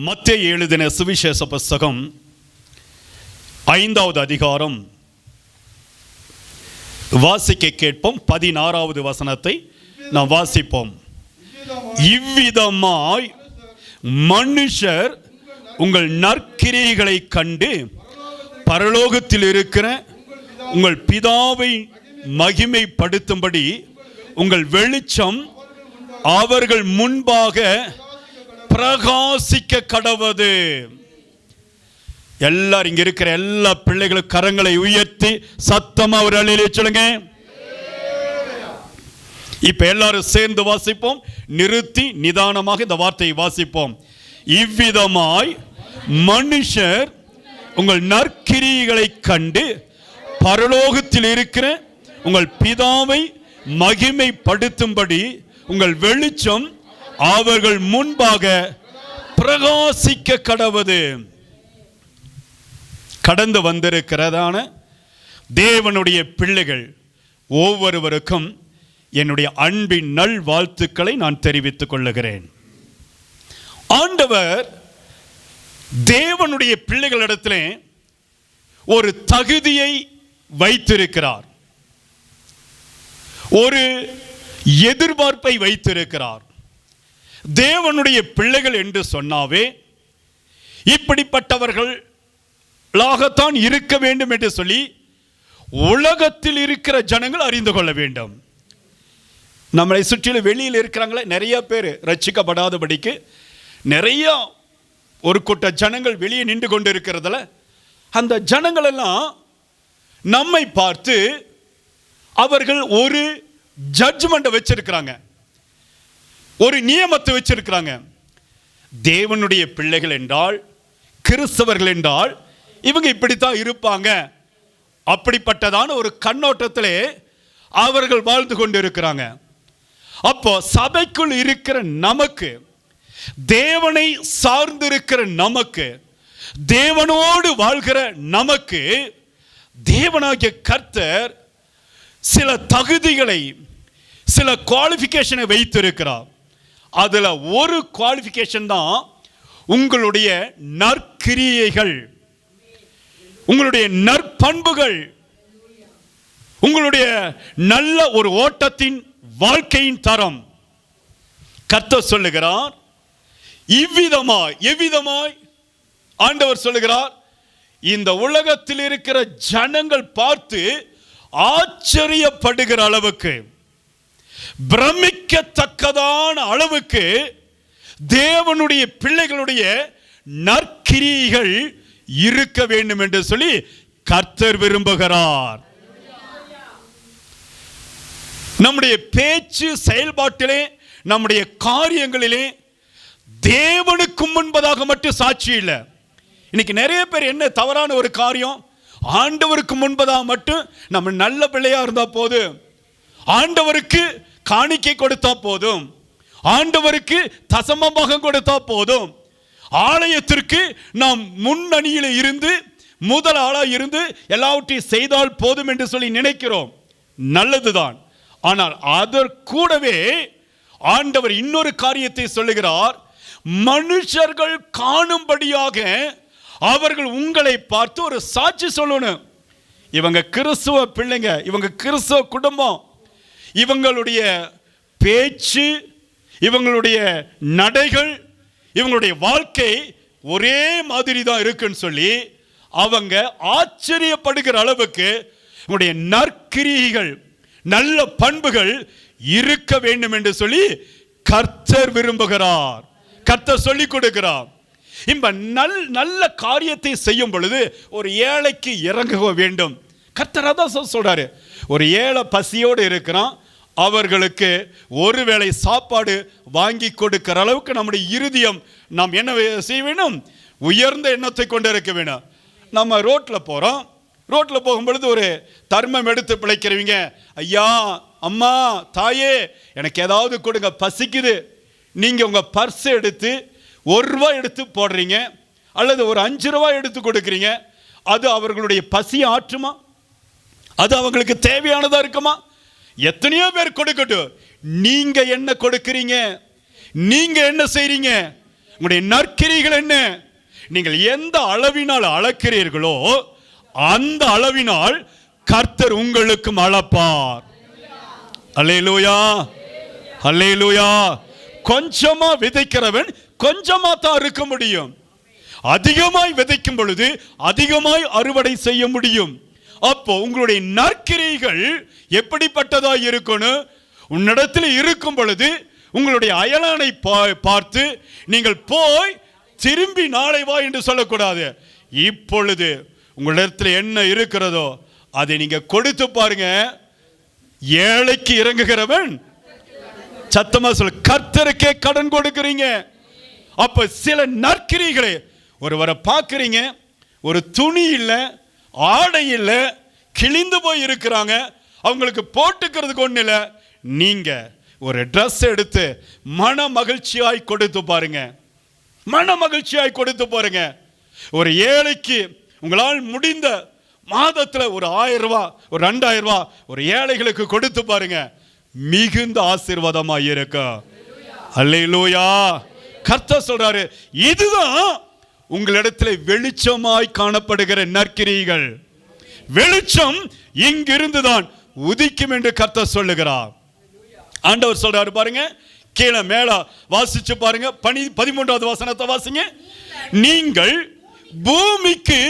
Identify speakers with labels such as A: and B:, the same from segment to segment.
A: மத்தேயு எழுதின சுவிசேஷ புஸ்தகம் 5வது அதிகாரம் வாசிக்க கேட்போம். 16வது வசனத்தை நாம் வாசிப்போம். இவ்விதமாய் மனுஷர் உங்கள் நற்கிரியைகளை கண்டு பரலோகத்தில் இருக்கிற உங்கள் பிதாவை மகிமைப்படுத்தும்படி உங்கள் வெளிச்சம் அவர்கள் முன்பாக பிரகாசிக்க கடவது. எல்லாரும் இங்க இருக்கிற எல்லா பிள்ளைகளும் கரங்களை உயர்த்தி சத்தமா ஒரு அல்லேலூயா சொல்லுங்க. இப்ப எல்லாரும் சேர்ந்து வாசிப்போம். நிறுத்தி நிதானமாக இந்த வார்த்தையை வாசிப்போம். இவ்விதமாய் மனுஷர் உங்கள் நற்கிரியைகளை கண்டு பரலோகத்தில் இருக்கிற உங்கள் பிதாவை மகிமைப்படுத்தும்படி உங்கள் வெளிச்சம் அவர்கள் முன்பாக பிரகாசிக்க கடவது. கடந்து வந்திருக்கிறதான தேவனுடைய பிள்ளைகள் ஒவ்வொருவருக்கும் என்னுடைய அன்பின் நல் வாழ்த்துக்களை நான் தெரிவித்துக் கொள்ளுகிறேன். ஆண்டவர் தேவனுடைய பிள்ளைகளிடத்திலே ஒரு தகுதியை வைத்திருக்கிறார், ஒரு எதிர்பார்ப்பை வைத்திருக்கிறார். தேவனுடைய பிள்ளைகள் என்று சொன்னாவே இப்படிப்பட்டவர்களாகத்தான் இருக்க வேண்டும் என்று சொல்லி உலகத்தில் இருக்கிற ஜனங்கள் அறிந்து கொள்ள வேண்டும். நம்மளை சுற்றிலும் வெளியில் இருக்கிறாங்களே நிறைய பேர் ரட்சிக்கப்படாதபடிக்கு நிறைய ஒரு கூட்ட ஜனங்கள் வெளியே நின்று கொண்டு இருக்கிறதுல அந்த ஜனங்கள் எல்லாம் நம்மை பார்த்து அவர்கள் ஒரு ஜட்ஜ்மெண்ட் வச்சிருக்கிறாங்க, ஒரு நியமத்தை வச்சிருக்கிறாங்க. தேவனுடைய பிள்ளைகள் என்றால், கிறிஸ்தவர்கள் என்றால் இவங்க இப்படித்தான் இருப்பாங்க, அப்படிப்பட்டதான ஒரு கண்ணோட்டத்திலே அவர்கள் வாழ்ந்து கொண்டு இருக்கிறாங்க. அப்போ சபைக்குள் இருக்கிற நமக்கு, தேவனை சார்ந்திருக்கிற நமக்கு, தேவனோடு வாழ்கிற நமக்கு தேவனாகிய கர்த்தர் சில தகுதிகளை, சில குவாலிஃபிகேஷனை வைத்திருக்கிறார். அதுல ஒரு குவாலிஃபிகேஷன் தான் உங்களுடைய நற்கிரியைகள், உங்களுடைய நற்பண்புகள், உங்களுடைய நல்ல ஒரு ஓட்டத்தின் வாழ்க்கையின் தரம். கர்த்தர் சொல்லுகிறார், எவ்விதமாய் ஆண்டவர் சொல்லுகிறார், இந்த உலகத்தில் இருக்கிற ஜனங்கள் பார்த்து ஆச்சரியப்படுகிற அளவுக்கு, பிரமிக்கத்தக்கதான அளவுக்கு தேவனுடைய பிள்ளைகளுடைய நற்கிரியைகள் இருக்க வேண்டும் என்று சொல்லி கர்த்தர் விரும்புகிறார். நம்முடைய பேச்சு செயல்பாட்டிலே, நம்முடைய காரியங்களிலே தேவனுக்கு முன்பதாக மட்டும் சாட்சி இல்லை. இன்னைக்கு நிறைய பேர் என்ன தவறான ஒரு காரியம், ஆண்டவருக்கு முன்பதாக மட்டும் நம்ம நல்ல பிள்ளையா இருந்தா போதும், ஆண்டவருக்கு காணிக்கை கொடுத்தா போதும், ஆண்டவருக்கு தசமமாக கொடுத்தா போதும், ஆலயத்திற்கு நாம் முன்னணியில் இருந்து முதல் ஆளாக இருந்து எல்லாவற்றையும் செய்தால் போதும் என்று சொல்லி நினைக்கிறோம். நல்லதுதான். ஆனால் அதற்கூடவே ஆண்டவர் இன்னொரு காரியத்தை சொல்லுகிறார். மனுஷர்கள் காணும்படியாக அவர்கள் உங்களை பார்த்து ஒரு சாட்சி சொல்லணும். இவங்க கிறிஸ்துவ பிள்ளைங்க, இவங்க கிறிஸ்துவ குடும்பம், இவங்களுடைய பேச்சு, இவங்களுடைய நடைகள், இவங்களுடைய வாழ்க்கை ஒரே மாதிரி தான் இருக்குன்னு சொல்லி அவங்க ஆச்சரியப்படுகிற அளவுக்கு உங்களுடைய நற்கிரியைகள், நல்ல பண்புகள் இருக்க வேண்டும் என்று சொல்லி கர்த்தர் விரும்புகிறார், கர்த்தர் சொல்லிக் கொடுக்கிறார். இந்த நல்ல காரியத்தை செய்யும் பொழுது ஒரு ஏழைக்கு இறங்க வேண்டும். கர்த்தர் அதான் சொல்றாரு. ஒரு ஏழை பசியோடு இருக்கிறான், அவர்களுக்கு ஒருவேளை சாப்பாடு வாங்கி கொடுக்கிற அளவுக்கு நம்முடைய இருதயம் நாம் என்ன செய்ய வேண்டும்? உயர்ந்த எண்ணத்தை கொண்டு இருக்க வேண்டும். நம்ம ரோட்டில் போகிறோம், ரோட்டில் போகும்பொழுது ஒரு தர்மம் எடுத்து பிழைக்கிறவங்க, ஐயா அம்மா தாயே எனக்கு ஏதாவது கொடுங்க பசிக்குது, நீங்கள் உங்கள் பர்ஸ் எடுத்து ₹1 எடுத்து போடுறீங்க அல்லது ஒரு ₹5 எடுத்து கொடுக்குறீங்க, அது அவர்களுடைய பசி ஆற்றுமா? அது அவங்களுக்கு தேவையானதா இருக்குமா? எத்தனையோ பேர் கொடுக்கட்டும், நீங்க என்ன கொடுக்கிறீங்க, நீங்க என்ன செய்றீங்க, உங்களுடைய நற்கிரிகள் என்ன? நீங்கள் எந்த அளவினால் அளக்கிறீர்களோ அந்த அளவினால் கர்த்தர் உங்களுக்கும் அளப்பார். அல்லேலூயா, அல்லேலூயா. கொஞ்சமா விதைக்கிறவன் கொஞ்சமா தான் இருக்க முடியும். அதிகமாய் விதைக்கும் பொழுது அதிகமாய் அறுவடை செய்ய முடியும். அப்போ உங்களுடைய நற்கிரிகள் எப்படிப்பட்டதாய் இருக்கணும்? உன்னிடத்தில் இருக்கும் பொழுது உங்களுடைய அயலானை பார்த்து நீங்கள் போய் திரும்பி நாளை வா என்று சொல்லக்கூடாது. இப்பொழுது உங்களிடத்தில் என்ன இருக்கிறதோ அதை நீங்க கொடுத்து பாருங்க. ஏழைக்கு இறங்குகிறவன், சத்தமா சொல்ல, கர்த்தருக்கே கடன் கொடுக்கிறீங்க. அப்ப சில நற்கிரிகளை, ஒருவரை பார்க்கிறீங்க, ஒரு துணி இல்லை, ஆடை இல்லை, கிழிந்து போய் இருக்கிறாங்க, அவங்களுக்கு போட்டுக்கிறதுக்கு ஒண்ணு இல்லை. நீங்க ஒரு ட்ரெஸ் எடுத்து மன மகிழ்ச்சியாய் கொடுத்து பாருங்க. மன மகிழ்ச்சியாய் கொடுத்து பாருங்க. ஒரு ஏழைக்கு உங்களால் முடிந்த மாதத்தில் ஒரு 1000 ரூபாய், ஒரு 2000 ரூபாய் ஒரு ஏழைகளுக்கு கொடுத்து பாருங்க. மிகுந்த ஆசீர்வாதமாய் இருக்கும். அல்லேலூயா. கர்த்தர் சொல்றாரு, இதுதான் உங்களிடத்தில் வெளிச்சமாய் காணப்படுகிற நற்கிரிகள். வெளிச்சம் இங்கிருந்துதான் உதிக்கும் என்று கர்த்தர் சொல்லுகிறார். ஆண்டவர் சொல்றாரு பாருங்க, கீழே மேல வாசிச்சு பாருங்க. 13வது வசனத்தை வாசிங்க. நீங்கள் பூமிக்கு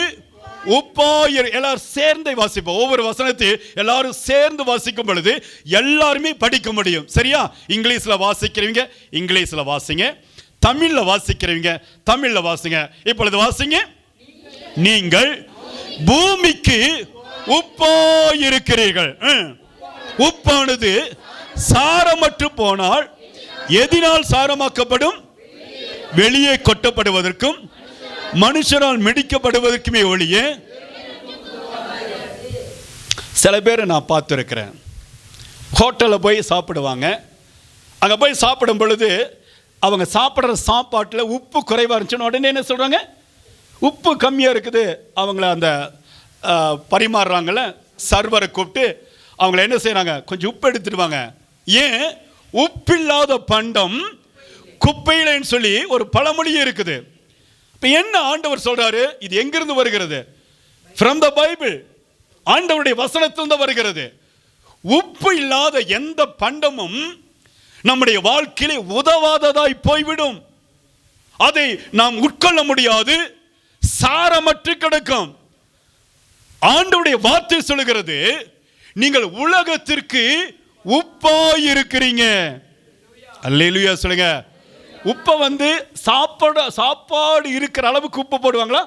A: உப்பாயர். எல்லாரும் சேர்ந்து வாசிப்போம். ஒவ்வொரு வசனத்தை எல்லாரும் சேர்ந்து வாசிக்கும் பொழுது எல்லாருமே படிக்க முடியும். சரியா? இங்கிலீஷ்ல வாசிக்கிறவங்க இங்கிலீஷ்ல வாசிங்க, தமிழ்ல வாசிக்கிறவங்க தமிழ்ல வாசிங்க. இப்பொழுது வாசிங்க. நீங்கள் பூமிக்கு உப்பாயிருக்கிறீர்கள். உப்பானது சாரமற்று போனால் எதினால் சாரமாக்கப்படும்? வெளியே கொட்டப்படுவதற்கும் மனுஷரால் மிதிக்கப்படுவதற்குமே ஒழிய. சில பேர் நான் பார்த்துருக்கிறேன், ஹோட்டலில் போய் சாப்பிடுவாங்க. அங்கே போய் சாப்பிடும் பொழுது அவங்க சாப்பிட்ற சாப்பாட்டில் உப்பு குறைவாக இருந்துச்சுன்னு உடனே என்ன சொல்கிறாங்க? உப்பு கம்மியாக இருக்குது. அவங்கள அந்த பரிமாறுறாங்கள சர்வரை கூப்பிட்டு அவங்கள என்ன செய்கிறாங்க? கொஞ்சம் உப்பு எடுத்துடுவாங்க. ஏன்? உப்பில்லாத பண்டம் குப்பையிலன்னு சொல்லி ஒரு பழமொழியே இருக்குது. இப்போ என்ன ஆண்டவர் சொல்றாரு? இது எங்கிருந்து வருகிறது? From the Bible. ஆண்டவருடைய வசனத்திலிருந்து வருகிறது. உப்பு இல்லாத எந்த பண்டமும் நம்முடைய வாழ்க்கையிலே உதவாததாய் போய்விடும். அதை நாம் உட்கொள்ள முடியாது, சாரமற்று கிடக்கும். ஆண்டவருடைய வார்த்தை சொல்லுகிறது, நீங்கள் உலகத்திற்கு உப்பாய் இருக்கிறீங்க. அல்லேலூயா சொல்லுங்க. உப்பை சாப்பாடு இருக்கிற அளவுக்கு உப்பு போடுவாங்களா?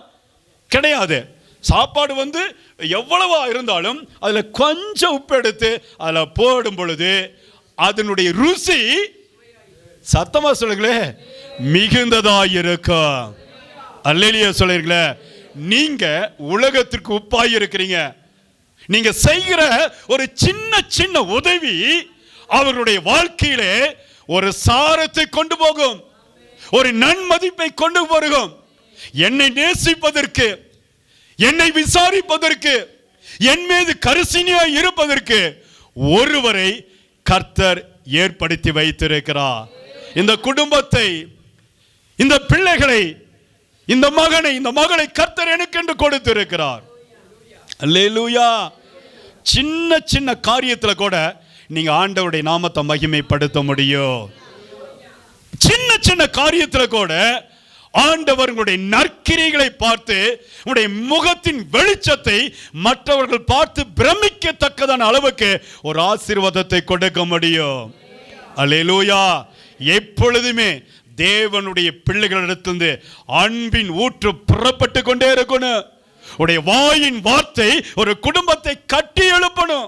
A: கிடையாது. சாப்பாடு எவ்வளவா இருந்தாலும் அதில் கொஞ்சம் உப்பு எடுத்து அதில் போடும் பொழுது அதனுடைய ருசி, சத்தமா சொல்லுங்களே, மிகுந்ததாய் இருக்கும். அல்லேலூயா சொல்லுங்களே. நீங்க உலகத்திற்கு உப்பாய் இருக்கிறீங்க. நீங்க செய்கிற ஒரு சின்ன சின்ன உதவி அவருடைய வாழ்க்கையிலே ஒரு சாரத்தை கொண்டு போகும், ஒரு நன்மதிப்பை கொண்டு போகும். என்னை நேசிப்பதற்கு, என்னை விசாரிப்பதற்கு, என் மீது கரிசனையாய் இருப்பதற்கு ஒருவரை கர்த்தர் ஏற்படுத்தி வைத்திருக்கிறார். இந்த குடும்பத்தை, இந்த பிள்ளைகளை, இந்த மகனை, இந்த மகளை கர்த்தர் எனக்கு என்று கொடுத்திருக்கிறார். அல்லேலூயா. சின்ன சின்ன காரியத்தில் கூட நீங்க ஆண்டவருடைய நாமத்தை மகிமைப்படுத்த முடியும். சின்ன சின்ன காரியத்தில் கூட ஆண்டவர் உங்களுடைய நற்கிரிகளை பார்த்து உங்களுடைய முகத்தின் வெளிச்சத்தை மற்றவர்கள் பார்த்து பிரமிக்கத்தக்கதான அளவுக்கு ஒரு ஆசீர்வாதத்தை கொடுக்க முடியும். அல்லேலூயா. எப்பொழுதுமே தேவனுடைய பிள்ளைகளிடத்திலிருந்து அன்பின் ஊற்று புறப்பட்டு கொண்டே இருக்கணும். உடைய வாயின் வார்த்தை ஒரு குடும்பத்தை கட்டி எழுப்பணும்.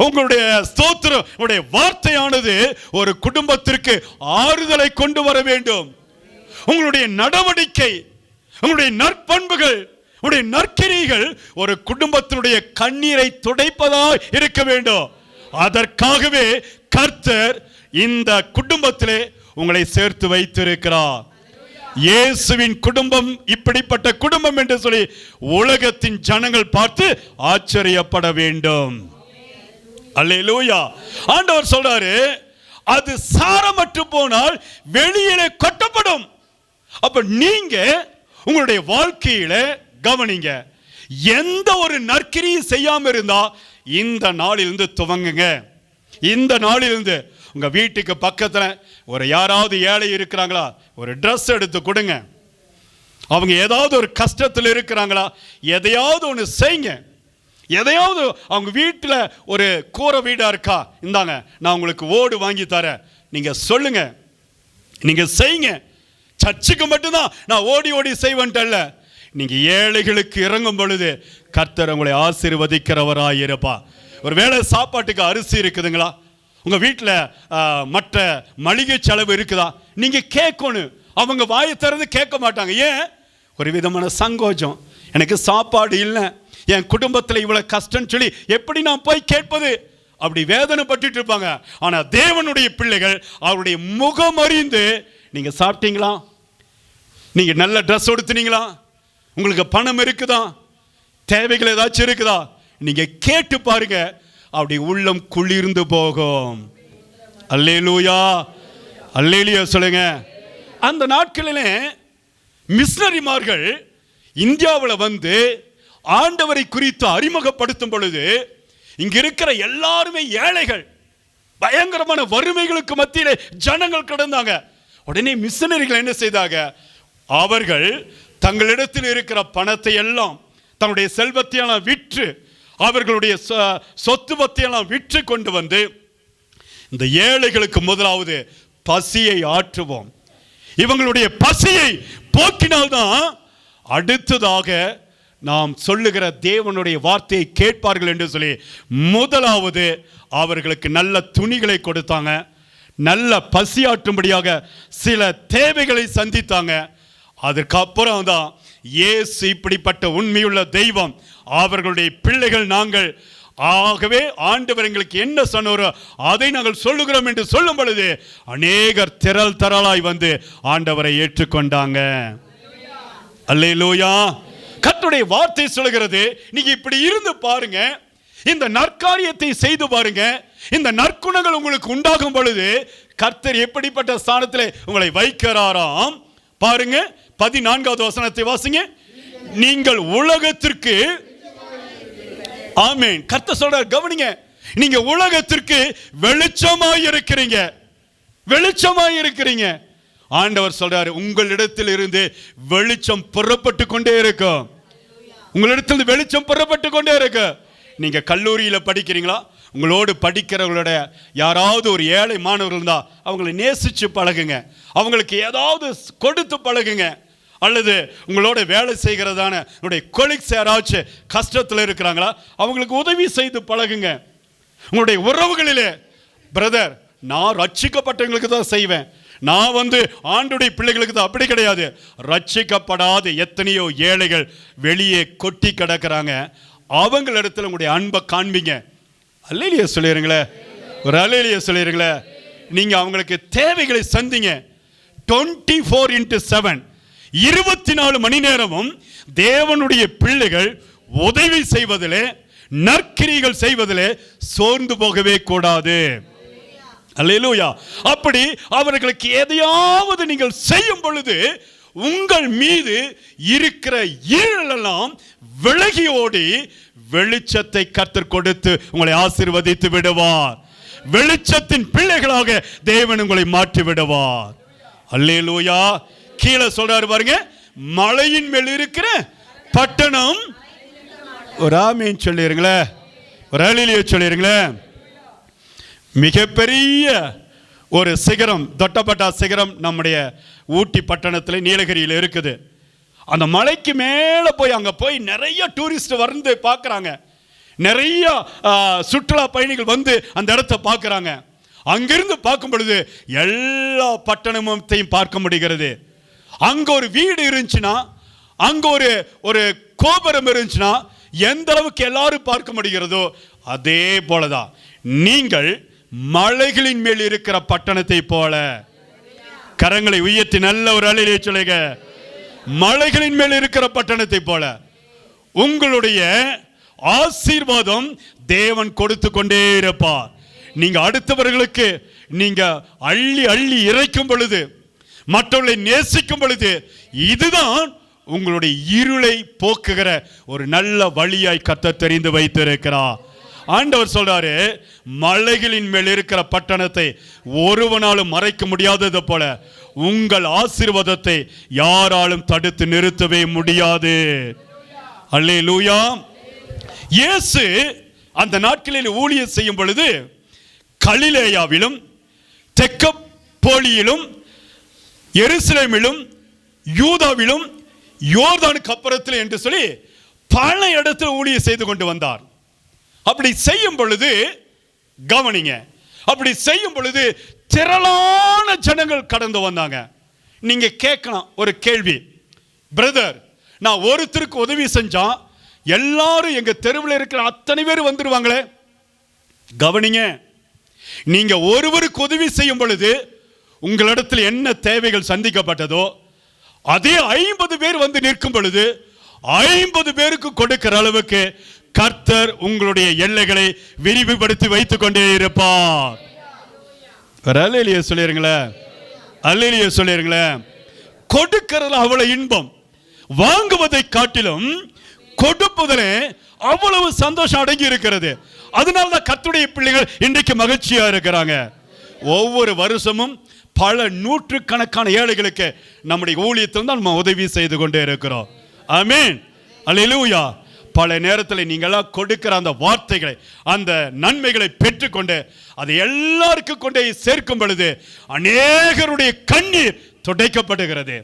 A: உங்களுடைய ஸ்தோத்திரம், உங்களுடைய வார்த்தையானது ஒரு குடும்பத்திற்கு ஆறுதலை கொண்டு வர வேண்டும். உங்களுடைய நடவடிக்கை, உங்களுடைய நற்பண்புகள், உங்களுடைய நற்கிரிகள் ஒரு குடும்பத்தினுடைய கண்ணீரை துடைப்பதாய் இருக்க வேண்டும். அதற்காகவே கர்த்தர் இந்த குடும்பத்திலே உங்களை சேர்த்து வைத்திருக்கிறார். இயேசுவின் குடும்பம் இப்படிப்பட்ட குடும்பம் என்று சொல்லி உலகத்தின் ஜனங்கள் பார்த்து ஆச்சரியப்பட வேண்டும். அல்லேலூயா. ஆண்டவர் சொல்றாரு, அது சாரமற்று போனால் வெளியிலே கொட்டப்படும். அப்ப நீங்க உங்களுடைய வாழ்க்கையில கவனிங்க, எந்த ஒரு நற்கிரியும் செய்யாம இருந்தா இந்த நாளிலிருந்து துவங்குங்க. இந்த நாளிலிருந்து உங்க வீட்டுக்கு பக்கத்துல ஒரு யாராவது ஏழை இருக்கிறாங்களா, ஒரு ட்ரெஸ் எடுத்து கொடுங்க. அவங்க ஏதாவது ஒரு கஷ்டத்தில் இருக்கிறாங்களா, எதையாவது ஒன்று செய்யுங்க. எதையாவது அவங்க வீட்டில் ஒரு கூரை வீடா இருக்கா, இந்தாங்க நான் உங்களுக்கு ஓடு வாங்கி தரேன், நீங்க சொல்லுங்க, நீங்க செய்யுங்க. சர்ச்சுக்கு மட்டும்தான் நான் ஓடி ஓடி செய்வேன்ட்டல்ல, நீங்க ஏழைகளுக்கு இறங்கும் பொழுது கர்த்தர் உங்களை ஆசீர்வதிக்கிறவராய் இருப்பா. ஒரு வேளை சாப்பாட்டுக்கு அரிசி இருக்குதுங்களா, உங்க வீட்டில் மற்ற மளிகை செலவு இருக்குதா, நீங்க கேட்கணும். அவங்க வாயை திறந்து கேட்க மாட்டாங்க. ஏன்? ஒரு விதமான சங்கோஜம், எனக்கு சாப்பாடு இல்லை, என் குடும்பத்தில் இவ்வளவு கஷ்டம் சொல்லி எப்படி நான் போய் கேட்பது, அப்படி வேதனைப்பட்டு இருப்பாங்க. ஆனா தேவனுடைய பிள்ளைகள் அவருடைய முகம் அறிந்து, நீங்க சாப்பிட்டீங்களா, நீங்க நல்ல ட்ரெஸ் எடுத்துனீங்களா, உங்களுக்கு பணம் இருக்குதா, தேவைகள் ஏதாச்சும் இருக்குதா, நீங்க கேட்டு பாருங்க, அப்படி உள்ளம் குளிர்ந்து போகும். அல்லேலூயா, அல்லேலூயா சொல்லுங்க. அந்த நாட்களிலே மிஷனரிமார்கள் இந்தியாவில் வந்து ஆண்டவரை குறித்து அறிமுகப்படுத்தும் பொழுது இங்க இருக்கிற எல்லாருமே ஏழைகள், பயங்கரமான வறுமைகளுக்கு மத்தியிலே ஜனங்கள் கிடந்தாங்க. உடனே மிஷனரிகள் என்ன செய்தாங்க, அவர்கள் தங்களிடத்தில் இருக்கிற பணத்தை எல்லாம், தன்னுடைய செல்வத்தையெல்லாம் விற்று, அவர்களுடைய சொத்து பத்தையெல்லாம் விற்று கொண்டு வந்து இந்த ஏழைகளுக்கு முதலாவது பசியை ஆற்றுவோம், இவங்களுடைய பசியை போக்கினால்தான் அடுத்ததாக நாம் சொல்லுகிற தேவனுடைய வார்த்தையை கேட்பார்கள் என்று சொல்லி முதலாவது அவர்களுக்கு நல்ல துணிகளை கொடுத்தாங்க, நல்ல பசியாற்றும்படியாக சில தேவைகளை சந்தித்தாங்க. அதற்கப்புறம் தான் இயேசு இப்படிப்பட்ட உண்மையுள்ள தெய்வம், அவர்களுடைய பிள்ளைகள் நாங்கள், ஆகவே ஆண்டவர் எங்களுக்கு என்ன சொன்னாரோ அதை நாங்கள் சொல்லுகிறோம் என்று சொல்லும் பொழுது அநேகர் திரள் திரளாய் வந்து ஆண்டவரை ஏற்றுக்கொண்டாங்க. அல்லேலூயா. கர்த்தருடைய வார்த்தை சொல்கிறது, நீங்க இப்படி இருந்து பாருங்க, இந்த நற்காரியத்தை செய்து பாருங்க, இந்த நற்குணங்கள் உங்களுக்கு உண்டாகும் பொழுது கர்த்தர் எப்படிப்பட்ட ஸ்தானத்திலே உங்களை வைக்கிறாராம் பாருங்க. 14வது வசனத்தை வாசிங்க. நீங்கள் உலகத்திற்கு, ஆமென், கர்த்தர் சொல்றார், கவனிங்க, நீங்க உலகத்திற்கு வெளிச்சமாய் இருக்கிறீங்க, வெளிச்சமாய் இருக்கிறீங்க. ஆண்டவர் சொல்றாரு, உங்களிடத்தில் இருந்து வெளிச்சம் புறப்பட்டு கொண்டே இருக்கும், உங்களிடத்தில் வெளிச்சம் புறப்பட்டு கொண்டே இருக்கு. நீங்க கல்லூரியில படிக்கிறீங்களா, உங்களோடு படிக்கிறவங்களோட யாராவது ஒரு ஏழை மாணவர்கள் இருந்தா அவங்களை நேசிச்சு பழகுங்க, அவங்களுக்கு ஏதாவது கொடுத்து பழகுங்க. அல்லது உங்களோட வேலை செய்கிறதான உங்களுடைய கொலீக்ஸ் யாராச்சும் கஷ்டத்தில் இருக்கிறாங்களா, அவங்களுக்கு உதவி செய்து பழகுங்க. உங்களுடைய உறவுகளிலே, பிரதர் நான் ரட்சிக்கப்பட்டவங்களுக்கு தான் செய்வேன், நான் வந்து ஆண்டுடைய பிள்ளைகளுக்கு தான், அப்படி கிடையாது. ரட்சிக்கப்படாத எத்தனையோ ஏழைகள் வெளியே கொட்டி கிடக்கிறாங்க, அவங்களிடத்தில் உங்களுடைய அன்பை காண்பீங்க. அல்லேலூயா சொல்லிடுங்களே, ஒரு அல்லேலூயா சொல்லிடுங்களே. நீங்க அவங்களுக்கு தேவைகளை சந்திங்க. 24/7 24 மணி நேரமும் தேவனுடைய பிள்ளைகள் உதவி செய்வதிலே, நற்கிரிகள் செய்வதிலே சோர்ந்து போகவே கூடாது. அல்லேலூயா. அப்படி அவர்களுக்கு எதையாவது நீங்கள் செய்யும் பொழுது உங்கள் மீது இருக்கிற இருளெல்லாம் விலகி ஓடி வெளிச்சத்தை கர்த்தர் கொடுத்து உங்களை ஆசீர்வதித்து விடுவார். வெளிச்சத்தின் பிள்ளைகளாக தேவன் உங்களை மாற்றி விடுவார். அல்லேலூயா. கீழே சொல்றாரு பாருங்க, மலையின் மேல் இருக்கிற பட்டணம், ஒரு ஆமீன் சொல்லிருங்களே, ஒரு அல்லேலூயா சொல்லிருங்களே. மிகப்பெரிய ஒரு சிகரம், தொட்டப்பட்டா சிகரம் நம்முடைய ஊட்டி பட்டணத்தில் நீலகிரியில் இருக்குது. அந்த மலைக்கு மேலே போய் அங்கே போய் நிறைய டூரிஸ்ட் வந்து பார்க்குறாங்க, நிறைய சுற்றுலா பயணிகள் வந்து அந்த இடத்த பார்க்குறாங்க. அங்கிருந்து பார்க்கும் பொழுது எல்லா பட்டணத்தையும் பார்க்க முடிகிறது. அங்கே ஒரு வீடு இருந்துச்சுன்னா, அங்கே ஒரு கோபுரம் இருந்துச்சுன்னா எந்த அளவுக்கு எல்லாரும் பார்க்க முடிகிறதோ அதே போலதான் நீங்கள் மலைகளின் மேல் இருக்கிற பட்டணத்தை போல, கரங்களை உயர்த்தி நல்ல ஒரு அலையிலே சொல்லுங்க, மலைகளின் மேல் இருக்கிற பட்டணத்தை போல உங்களுடைய ஆசீர்வாதம் தேவன் கொடுத்து கொண்டே இருப்பார். நீங்க அடுத்தவர்களுக்கு நீங்க அள்ளி அள்ளி இறைக்கும் பொழுது, மற்றவர்களை நேசிக்கும் பொழுது, இதுதான் உங்களுடைய இருளை போக்குகிற ஒரு நல்ல வழியாய் கர்த்தர் தெரிந்து வைத்திருக்கிறார். ஆண்டவர் சொல்றாரு, மலைகளின் மேல் இருக்கிற பட்டணத்தை ஒருவனாலும் மறைக்க முடியாதது போல உங்கள் ஆசீர்வாதத்தை யாராலும் தடுத்து நிறுத்தவே முடியாது. அல்லேலூயா. இயேசு அந்த நாட்களில் ஊழியம் செய்யும் பொழுது கலிலேயாவிலும் தெக்கப்போலியிலும் எருசலேமிலும் யூதாவிலும் யோர்தானுக்கு அப்புறத்தில் என்று சொல்லி பல இடத்தில் ஊழியம் செய்து கொண்டு வந்தார். அப்படி செய்யும் பொழுது கவனிங்க, அப்படி செய்யும் பொழுது திரளான ஜனங்கள் கடந்து வந்தாங்க. நீங்க கேட்கலாம் ஒரு கேள்வி, பிரதர், நான் ஒருத்தருக்கு உதவி செஞ்சா எல்லாரும் எங்க தெருவில் இருக்கிற அத்தனை பேர் வந்துருவாங்களே? கவனிங்க, நீங்க ஒருவருக்கு உதவி செய்யும் பொழுது உங்களிடத்தில் என்ன தேவைகள் சந்திக்கப்பட்டதோ அதே 50 பேர் வந்து நிற்கும் பொழுது 50 பேருக்கு கொடுக்கிற அளவுக்கு கர்த்தர் உங்களுடைய எல்லைகளை விரிவுபடுத்தி வைத்துக் கொண்டே இருப்பார். அல்லேலூயா சொல்லிருங்களேன், அல்லேலூயா சொல்லிருங்களேன். கொடுக்கிறது அவ்வளவு இன்பம், வாங்குவதை காட்டிலும் கொடுப்பதிலே அவ்வளவு சந்தோஷம் அடங்கி இருக்கிறது. அதனால்தான் கர்த்தருடைய பிள்ளைகள் இன்றைக்கு மகிழ்ச்சியா இருக்கிறாங்க. ஒவ்வொரு வருஷமும் பல நூற்றுக்கணக்கான ஏழைகளுக்கு நம்முடைய ஊழியத்தில் தான் நம்ம உதவி செய்து கொண்டே இருக்கிறோம். ஆமென், அல்லேலூயா. பல நேரத்தில் நீங்களாம் கொடுக்கிற அந்த வார்த்தைகளை, அந்த நன்மைகளை பெற்றுக்கொண்டு அதை எல்லாருக்கும் கொண்டே சேர்க்கும் பொழுது அநேகருடைய கண்ணீர் துடைக்கப்படுகிறது,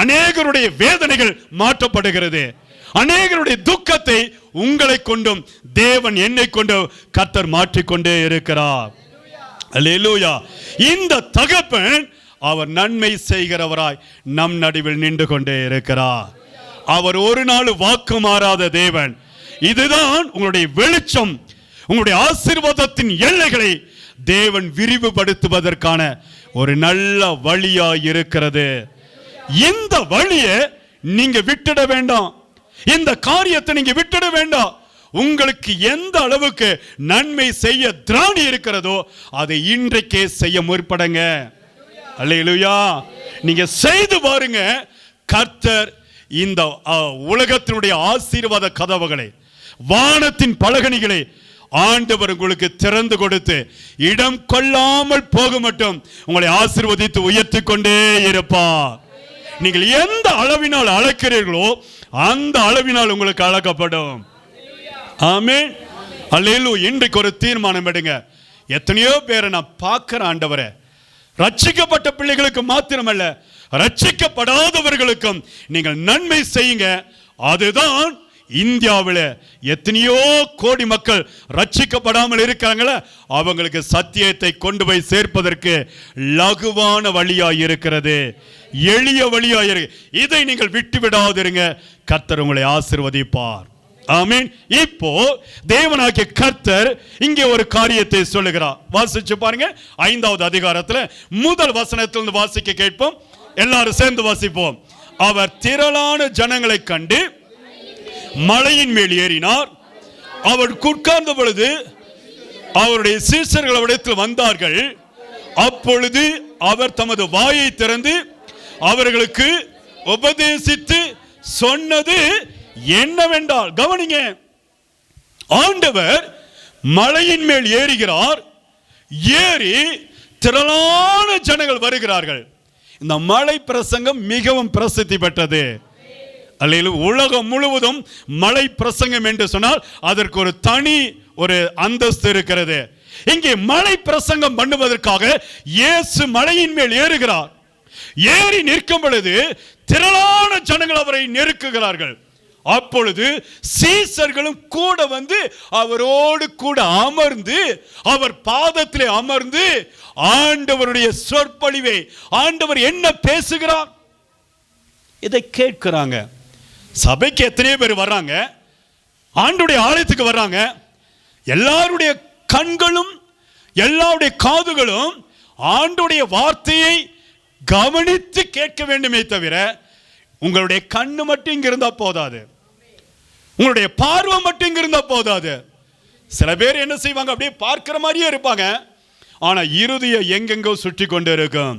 A: அநேகருடைய வேதனைகள் மாற்றப்படுகிறது, அநேகருடைய துக்கத்தை உங்களை கொண்டும் தேவன் என்னை கொண்டு கர்த்தர் மாற்றிக்கொண்டே இருக்கிறார். அல்லேலூயா. இந்த தகப்பன் அவர் நன்மை செய்கிறவராய் நம் நடுவில் நின்று கொண்டே இருக்கிறார். அவர் ஒரு நாள் வாக்கு மாறாத தேவன். இதுதான் உங்களுடைய வெளிச்சம். உங்களுடைய ஆசீர்வாதத்தின் எல்லைகளை தேவன் விரிவுபடுத்துவதற்கான ஒரு நல்ல வழியாய் இருக்கிறது. இந்த வழியை நீங்க விட்டுட வேண்டாம், இந்த காரியத்தை நீங்க விட்டுட வேண்டாம். உங்களுக்கு எந்த அளவுக்கு நன்மை செய்ய திராணி இருக்கிறதோ அதை இன்றைக்கே செய்ய முற்படுங்க. அல்லேலூயா. நீங்க செய்து பாருங்க, கர்த்தர் இந்த உலகத்தினுடைய ஆசீர்வாத கதவுகளை, வானத்தின் பலகணிகளை ஆண்டவர் உங்களுக்கு திறந்து கொடுத்து இடம் கொள்ளாமல் போக மட்டும் உங்களை ஆசீர்வதித்து உயர்த்தி கொண்டே இருப்பார். நீங்கள் எந்த அளவினால் அளக்கிறீர்களோ அந்த அளவினால் உங்களுக்கு அளக்கப்படும். ஆமென், அல்லேலூயா. இன்றைக்கு ஒரு தீர்மானம் எடுங்க. எத்தனையோ பேரை நான் பார்க்கிறேன் ஆண்டவரே, ரட்சிக்கப்பட்ட பிள்ளைகளுக்கு மாத்திரமல்ல, ரட்சிக்கப்படாதவர்களுக்கும் நீங்கள் நன்மை செய்யுங்க. அதுதான் இந்தியாவில் எத்தனையோ கோடி மக்கள் ரட்சிக்கப்படாமல் இருக்காங்களே, அவங்களுக்கு சத்தியத்தை கொண்டு போய் சேர்ப்பதற்கு லகுவான வழியாய் இருக்கிறது, எளிய வழியாய் இருக்கு. இதை நீங்கள் விட்டு விடாதிருங்க, கர்த்தர் உங்களை ஆசீர்வதிப்பார். ஆமென். இப்போ தேவனாகிய கர்த்தர் இங்கே ஒரு காரியத்தை சொல்லுகிறார். வாசிச்சு பாருங்க, 5வது அதிகாரத்தில் முதல் வசனத்திலிருந்து வாசிக்க கேட்போம். எல்லாரும் சேர்ந்து வாசிப்போம். அவர் திரளான ஜனங்களை கண்டு மலையின் மேல் ஏறினார். அவர் உட்கார்ந்த பொழுது அவருடைய சீஷர்கள் அவரிடத்தில் வந்தார்கள். அப்பொழுது அவர் தமது வாயை திறந்து அவர்களுக்கு உபதேசித்து சொன்னது என்னவென்றால், கவனிங்க, ஆண்டவர் மலையின் மேல் ஏறுகிறார். ஏறி திரளான ஜனங்கள் வருகிறார்கள். இந்த மலை பிரசங்கம் மிகவும் பிரசித்தி பெற்றது. அல்லேலூயா. உலகம் முழுவதும் மலை பிரசங்கம் என்று சொன்னால் அதற்கு ஒரு தனி ஒரு அந்தஸ்து இருக்கிறது. இங்கே மலை பிரசங்கம் பண்ணுவதற்காக இயேசு மலையின் மேல் ஏறுகிறார். ஏறி நிற்கும் பொழுது திரளான ஜனங்கள் அவரை நெருக்குகிறார்கள். அப்பொழுது சீசர்களும் கூட வந்து அவரோடு கூட அமர்ந்து அவர் பாதத்திலே அமர்ந்து ஆண்டவருடைய சொற்பொழிவை, ஆண்டவர் என்ன பேசுகிறார் இதை கேட்கிறாங்க. சபைக்கு எத்தனையோ பேர் வர்றாங்க, ஆண்டவருடைய ஆலயத்துக்கு வர்றாங்க. எல்லாருடைய கண்களும் எல்லாருடைய காதுகளும் ஆண்டவருடைய வார்த்தையை கவனித்து கேட்க வேண்டுமே தவிர உங்களுடைய கண்ணு மட்டும் இங்க இருந்தா போதாது, உங்களுடைய பார்வை மட்டும் இங்க இருந்தா போதாது. சில பேர் என்ன செய்வாங்க, அப்படியே பார்க்கிற மாதிரியே இருப்பாங்க, ஆனா இருதயம் எங்கெங்கோ சுற்றி கொண்டு இருக்கும்.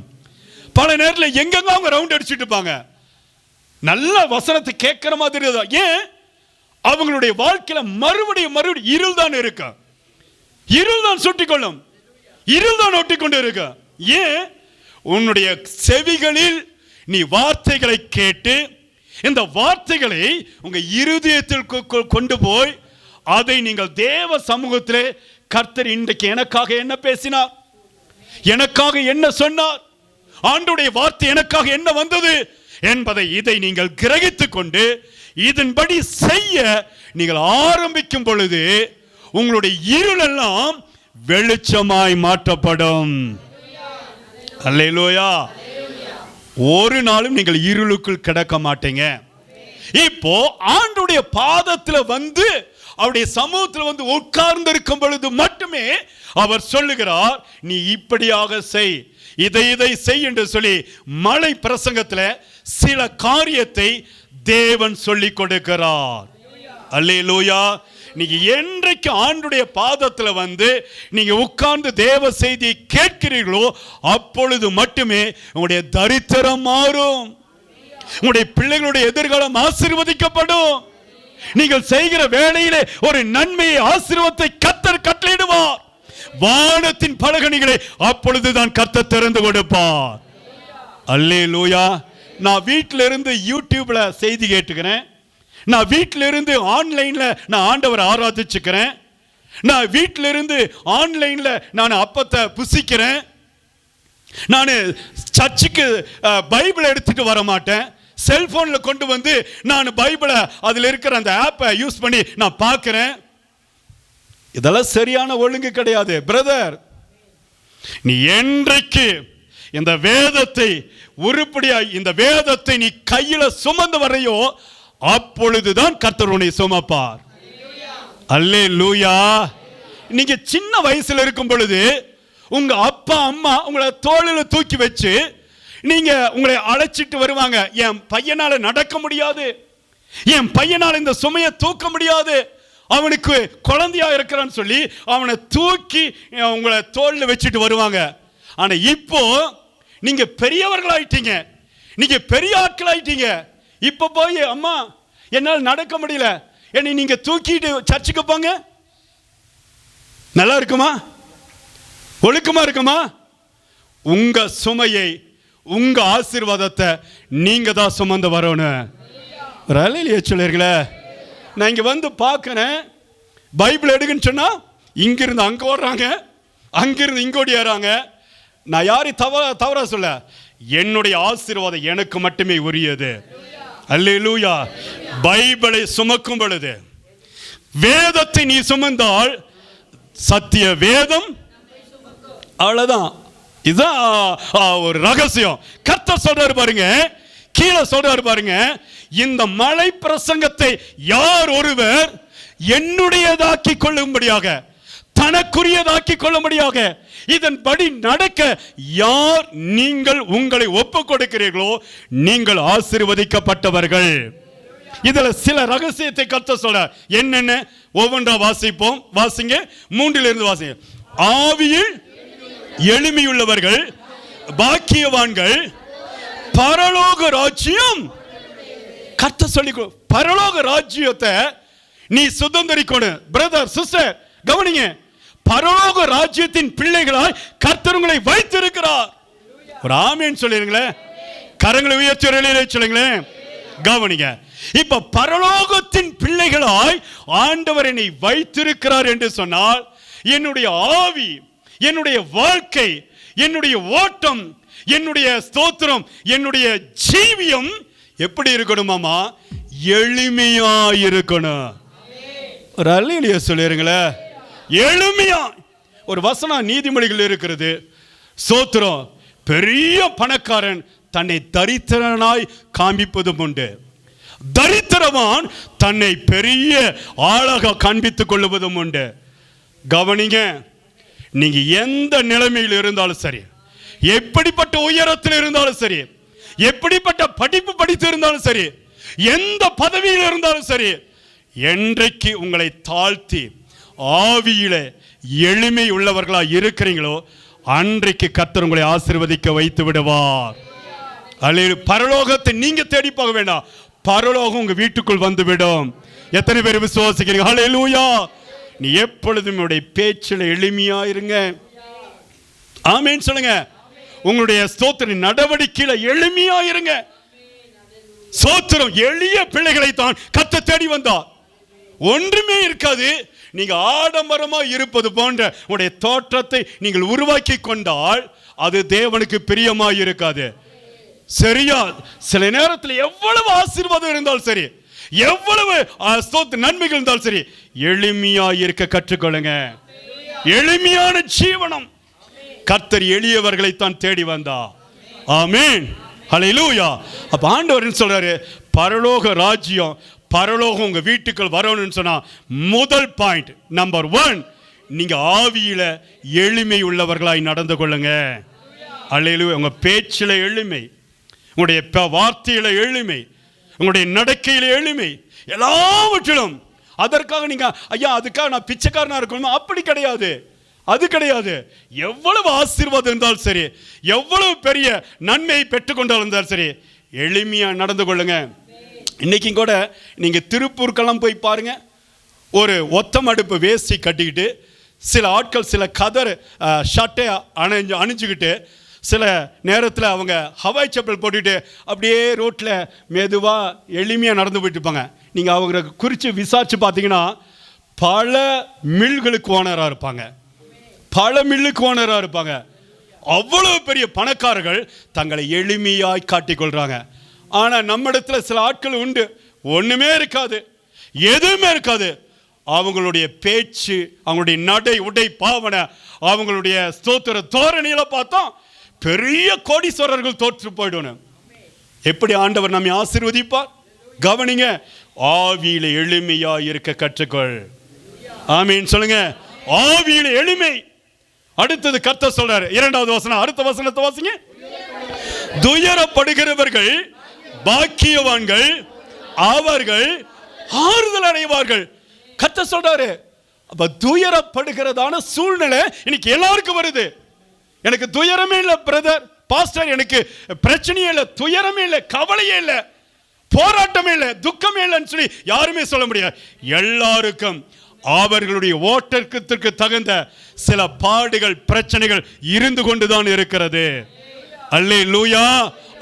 A: பல நேரத்தில் எங்கெங்க அவங்க ரவுண்ட் அடிச்சுட்டு இருப்பாங்க. நல்ல வசனத்தை கேட்கிற மாதிரி ஏன் அவங்களுடைய வாழ்க்கையில மறுபடியும் இருள் தான் இருக்கு, இருள் தான் சுட்டிக்கொள்ளும், இருள் தான் ஒட்டிக்கொண்டு இருக்கு. ஏன்? உன்னுடைய செவிகளில் நீ வார்த்தைகளை கேட்டு இந்த வார்த்தைகளை உங்க இருதயத்தில் கொண்டு போய் அதை நீங்கள் தேவ சமூகத்திலே கர்த்தர் இன்றைக்கு எனக்காக என்ன பேசினார், எனக்காக என்ன சொன்னார், ஆண்டவருடைய வார்த்தை எனக்காக என்ன வந்தது என்பதை இதை நீங்கள் கிரகித்துக் கொண்டு இதன்படி செய்ய நீங்கள் ஆரம்பிக்கும் பொழுது உங்களுடைய இருள் எல்லாம் வெளிச்சமாய் மாற்றப்படும். அல்லேலூயா. ஒரு நாளும் நீங்கள் இருளுக்குள் கிடக்க மாட்டீங்க. இப்போ ஆண்டவருடைய பாதத்தில் வந்து அவருடைய சமூகத்தில் வந்து உட்கார்ந்து இருக்கும் பொழுது மட்டுமே அவர் சொல்லுகிறார், நீ இப்படியாக செய், இதை செய் என்று சொல்லி மலை பிரசங்கத்தில் சில காரியத்தை தேவன் சொல்லி கொடுக்கிறார். அல்லேலூயா. நீங்க என்றைக்கு ஆண்டவருடைய பாதத்தில் வந்து நீங்க உட்கார்ந்து தேவ செய்தியை கேட்கிறீர்களோ அப்பொழுது மட்டுமே உங்களுடைய தரித்திரம் மாறும், உங்களுடைய பிள்ளைகளுடைய எதிர்காலம் ஆசீர்வதிக்கப்படும். நீங்கள் செய்கிற வேளையிலே ஒரு நன்மையை ஆசீர்வாதத்தை கர்த்தர் கட்டளையிடுவார். வானத்தின் பலகணிகளை அப்பொழுதுதான் கர்த்தர் திறந்து கொடுப்பார். அல்லேலூயா. நான் வீட்டில இருந்து யூடியூப்ல செய்தி கேட்டுக்கிறேன், நான் வீட்டில இருந்து ஆன்லைன்ல நான் ஆண்டவரை ஆராதிச்சுக்கிறேன், நான் வீட்டில இருந்து ஆன்லைன்ல நான் அப்பத்தை புசிக்கிறேன், நான் சர்ச்சுக்கு பைபிள் எடுத்துட்டு வர மாட்டேன், செல்போன்ல கொண்டு வந்து நான் பைபிளை அதில் இருக்கிற அந்த ஆப்பை யூஸ் பண்ணி நான் பார்க்கிறேன். இதெல்லாம் சரியான ஒழுங்கு கிடையாது. பிரதர், நீ என்றைக்கு இந்த வேதத்தை உருப்படியாய் இந்த வேதத்தை நீ கையில சுமந்து வரையோ அப்பொழுதுதான் கர்த்தர் உன்னை சுமப்பார். அல்லேலூயா. நீங்க சின்ன வயசுல இருக்கும் பொழுது உங்க அப்பா அம்மா உங்களை தோளில் தூக்கி வச்சு நீங்க உங்களை அழைச்சிட்டு வருவாங்க. என் பையனால நடக்க முடியாது, என் பையனால இந்த சுமையை தூக்க முடியாது, அவனுக்கு குழந்தையா இருக்கிறான்னு சொல்லி அவனை தூக்கி உங்களை தோளில் வச்சுட்டு வருவாங்க. ஆனா இப்போ நீங்க பெரியவர்கள் ஆயிட்டீங்க, நீங்க பெரிய ஆட்கள் ஆயிட்டீங்க. இப்ப போய் அம்மா என்னால் நடக்க முடியல, என்னை நீங்க தூக்கிட்டு சர்ச்சுக்கு போங்க, நல்லா இருக்குமா, ஒழுக்கமா இருக்குமா? உங்க சுமையை உங்க ஆசீர்வாதத்தை நீங்க தான் சுமந்து வரணும். சொல்லுங்களே, நான் இங்க வந்து பார்க்கிறேன், பைபிள் எடுக்குன்னு சொன்னா இங்கிருந்து அங்க ஓடுறாங்க, அங்கிருந்து இங்க ஓடியாராங்க. நான் யாரையும் தவறா சொல்ல, என்னுடைய ஆசீர்வாதம் எனக்கு மட்டுமே உரியது. அல்லேலூயா. பைபிளை சுமக்கும் பொழுது வேதத்தை நீ சுமந்தால் சத்திய வேதம், அவ்வளவுதான். இதுதான் ஒரு ரகசியம். கர்த்தர் சொல்றாரு பாருங்க, கீழே சொல்றாரு பாருங்க, இந்த மலை பிரசங்கத்தை யார் ஒருவர் என்னுடையதாக்கி கொள்ளும்படியாக, தனக்குரியதாக்கி கொள்ளும்படியாக, இதன்படி நடக்க யார் நீங்கள் உங்களை ஒப்புக் கொடுக்கிறீர்களோ நீங்கள் ஆசீர்வதிக்கப்பட்டவர்கள். இதுல சில ரகசியத்தை கர்த்தர் சொல்ற. என்னென்ன ஒவ்வொன்றா வாசிப்போம். வாசிங்க, 3 வாசிங்க. ஆவியில் எளிமையுள்ளவர்கள் பாக்கியவான்கள், பரலோக ராஜ்யம். கர்த்தர் சொல்லிக்கோ, பரலோக ராஜ்யத்தை நீ சுதந்திரிக்கணும். பிரதர் சிஸ்டர் கவனிங்க, பரலோக ராஜ்யத்தின் பிள்ளைகளாய் கர்த்தர் உங்களை வைத்திருக்கிறார். ஒரு ஆமென் சொல்லிருங்களேன், கரங்களை உயர்த்தி சொல்லுங்களேன். கவனிங்க, இப்ப பரலோகத்தின் பிள்ளைகளாய் ஆண்டவர் என்னை வைத்திருக்கிறார் என்று சொன்னால் என்னுடைய ஆவி, என்னுடைய வாழ்க்கை, என்னுடைய ஓட்டம், என்னுடைய ஸ்தோத்திரம், என்னுடைய ஜீவியம் எப்படி இருக்கணுமாமா? எளிமையா இருக்கணும். ஒரு அல்லேலூயா சொல்லிருங்களே. எளிமையா. ஒரு வசனம் நீதிமொழிகள் இருக்கிறது, ஸ்தோத்திரம், பெரிய பணக்காரன் தன்னை தரித்திரனாய் காண்பிப்பதும் உண்டு, தரித்திரவான் தன்னை பெரிய ஆளாக காண்பித்துக் கொள்வதும் உண்டு. கவனிங்க, நீங்க எந்த நிலைமையில் இருந்தாலும் சரி, எப்படிப்பட்ட உயரத்தில் இருந்தாலும் சரி, எப்படிப்பட்ட படிப்பு படித்து இருந்தாலும் சரி, எந்த பதவியில் இருந்தாலும் சரி, என்றைக்கு உங்களை தாழ்த்தி ஆவியில எளிமை உள்ளவர்களா இருக்கிறீங்களோ அன்றைக்கு கர்த்தர் உங்களை ஆசீர்வதிக்க வைத்து விடுவார். அல்லேலூயா. பரலோகத்தை நீங்க தேடி போக வேண்டாம், பரலோகம் உங்க வீட்டுக்குள் வந்துவிடும். எத்தனை பேர் விசுவாசிக்கிறீங்க? அல்லேலூயா. நீ எப்பொழுதும் உங்களுடைய பேச்சில் எளிமையா இருங்க. ஆமென் சொல்லுங்க. உங்களுடைய ஸ்தோத்திர நடவடிக்கையில எளிமையா இருங்க. ஸ்தோத்திரம். எளிய பிள்ளைகளை தான் கர்த்தர் தேடி வந்தார். ஒன்றுமே இருக்காது, நீங்க ஆடம்பரமா இருப்பது போன்ற உங்களுடைய தோற்றத்தை நீங்கள் உருவாக்கி கொண்டால் அது தேவனுக்கு பிரியமாய் இருக்காது. சரியா? சில நேரத்தில் எவ்வளவு ஆசீர்வாதம் இருந்தாலும் சரி, எவ்வளவு நன்மைகள் இருந்தாலும் சரி, எளிமையா இருக்க கற்றுக்கொள்ளுங்க. எளிமையான ஜீவனம். கர்த்தர் எளியவர்களை தான் தேடி வந்தா. ஆமென். ஹல்லேலூயா. அப்ப ஆண்டவர் சொல்றாரு, பரலோக ராஜ்யம், பரலோகம் உங்க வீட்டுக்குள் வரணும்னு சொன்னா முதல் பாயிண்ட், நம்பர் 1, நீங்க ஆவியில எளிமை உள்ளவர்களாய் நடந்து கொள்ளுங்க. அல்லேலூயா. உங்க பேச்சில எளிமை, உங்களுடைய வார்த்தையில எளிமை, உங்களுடைய நடக்கையில எளிமை, எல்லாவற்றிலும். அதற்காக நீங்க ஐயா அதுக்காக நான் பிச்சைக்காரனா இருக்கணும் அப்படி கிடையாது. அது கிடையாது. எவ்வளவு ஆசீர்வாதம் இருந்தாலும் சரி, எவ்வளவு பெரிய நன்மையை பெற்றுக்கொண்டாலும் இருந்தாலும் சரி, எளிமையா நடந்து கொள்ளுங்க. இன்னைக்கு கூட நீங்க திருப்பூருக்கெல்லாம் போய் பாருங்க, ஒரு ஒத்தம் அடுப்பு வேஷ்டி கட்டிக்கிட்டு சில ஆட்கள் சில கதர் ஷர்ட்டை அணிஞ்சுக்கிட்டு சில நேரத்தில் அவங்க ஹவாய் செப்பல் போட்டுட்டு அப்படியே ரோட்டில் மெதுவாக எளிமையாக நடந்து போயிட்டு இருப்பாங்க. நீங்கள் அவங்களை குறித்து விசாரித்து பார்த்தீங்கன்னா பல மில்களுக்கு ஓனராக இருப்பாங்க, பல மில்லுக்கு ஓனராக இருப்பாங்க. அவ்வளவு பெரிய பணக்காரர்கள் தங்களை எளிமையாய் காட்டிக்கொள்கிறாங்க. ஆனால் நம்ம இடத்துல சில ஆட்கள் உண்டு, ஒன்றுமே இருக்காது, எதுவுமே இருக்காது. அவங்களுடைய பேச்சு, அவங்களுடைய நடை உடை பாவனை, அவங்களுடைய ஸ்தோத்திர தோரணியில பார்த்தா பெரிய கோடீஸ்வரர்கள் தோற்று போயிடணும். எப்படி ஆண்டவர் நம்மை ஆசீர்வதிப்பார்? கவனிங்க. ஆவியில எளிமையா இருக்க கற்றுக்கொள். ஆமீன் சொல்லுங்க. ஆவியில எளிமை. அடுத்தது கர்த்தர் சொல்றாரு, 2வது வசனம், அடுத்த வசனத்தை வாசிங்க. துயரப்படுகிறவர்கள் பாக்கியவான்கள், அவர்கள் ஆறுதல் அடைவார்கள். கர்த்தர் சொல்றாரு. அப்ப துயரப்படுகிறதான சூழ்நிலை இன்னைக்கு எல்லாருக்கும் வருது. எனக்கு துயரமே இல்லை பிரதர், பாஸ்டர், எனக்கு பிரச்சனையே இல்லை, துயரமே இல்லை, கவலையே இல்லை, போராட்டமே இல்லை, துக்கமே இல்லைன்னு சொல்லி யாருமே சொல்ல முடியாது. எல்லாருக்கும் அவர்களுடைய ஓட்டத்திற்கு தகுந்த சில பாடுகள், பிரச்சனைகள் இருந்து கொண்டுதான் இருக்கிறது. அல்லேலூயா.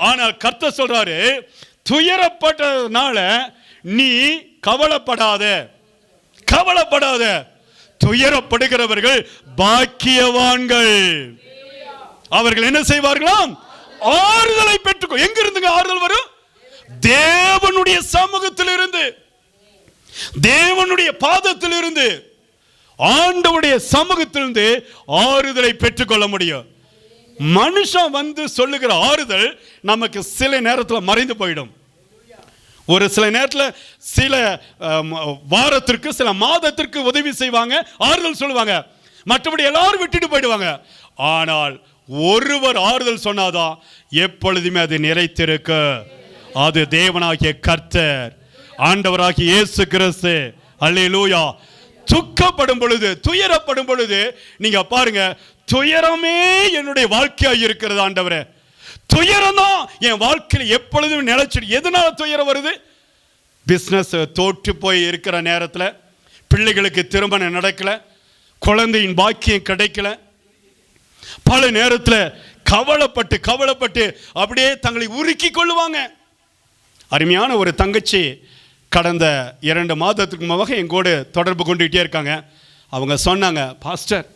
A: ஆனால் கர்த்தர் சொல்றாரு, துயரப்பட்டதுனால நீ கவலைப்படாத, கவலைப்படாத. துயரப்படுகிறவர்கள் பாக்கியவான்கள். அவர்கள் என்ன செய்வார்களாம்? ஆறுதலை பெற்றுக்கோ. எங்க இருந்துங்க ஆறுதல் வரும்? தேவனுடைய சமூகத்தில் இருந்து, தேவனுடைய பாதத்தில் இருந்து, ஆண்டவருடைய சமூகத்திலிருந்து ஆறுதலை பெற்றுக்கொள்ள முடியும். மனுஷன் வந்து சொல்லுகிற ஆறுதல் நமக்கு சில நேரத்தில் மறைந்து போயிடும். ஒரு சில நேரத்தில் சில வாரத்திற்கு, சில மாதத்திற்கு உதவி செய்வாங்க, ஆறுதல் சொல்லுவாங்க, மற்றபடி எல்லாரும் விட்டுட்டு போயிடுவாங்க. ஆனால் ஒருவர் ஆறுதல் சொன்னாதான் எப்பொழுதுமே அது நிறைத்திருக்க. அது தேவனாகிய கர்த்தர், ஆண்டவராகிய இயேசு கிறிஸ்து. அல்லேலூயா. துக்கப்படும் பொழுது, துயரப்படும் பொழுது நீங்க பாருங்க, துயரமே என்னுடைய வாழ்க்கையாக இருக்கிறது ஆண்டவரே, துயரம் தான் என் வாழ்க்கையில் எப்பொழுதும் நிலைச்சிடு. எதனால துயரம் வருது? பிஸ்னஸ் தோற்று போய் இருக்கிற நேரத்தில், பிள்ளைகளுக்கு திருமணம் நடக்கல, குழந்தையின் பாக்கியம் கிடைக்கல, பல நேரத்தில் கவலைப்பட்டு கவலைப்பட்டு அப்படியே தங்களை உருக்கி கொள்ளுவாங்க. அருமையான ஒரு தங்கச்சி கடந்த 2 மாதத்துக்கு முன்பாக எங்கூட தொடர்பு கொண்டுகிட்டே இருக்காங்க. அவங்க சொன்னாங்க, பாஸ்டர்,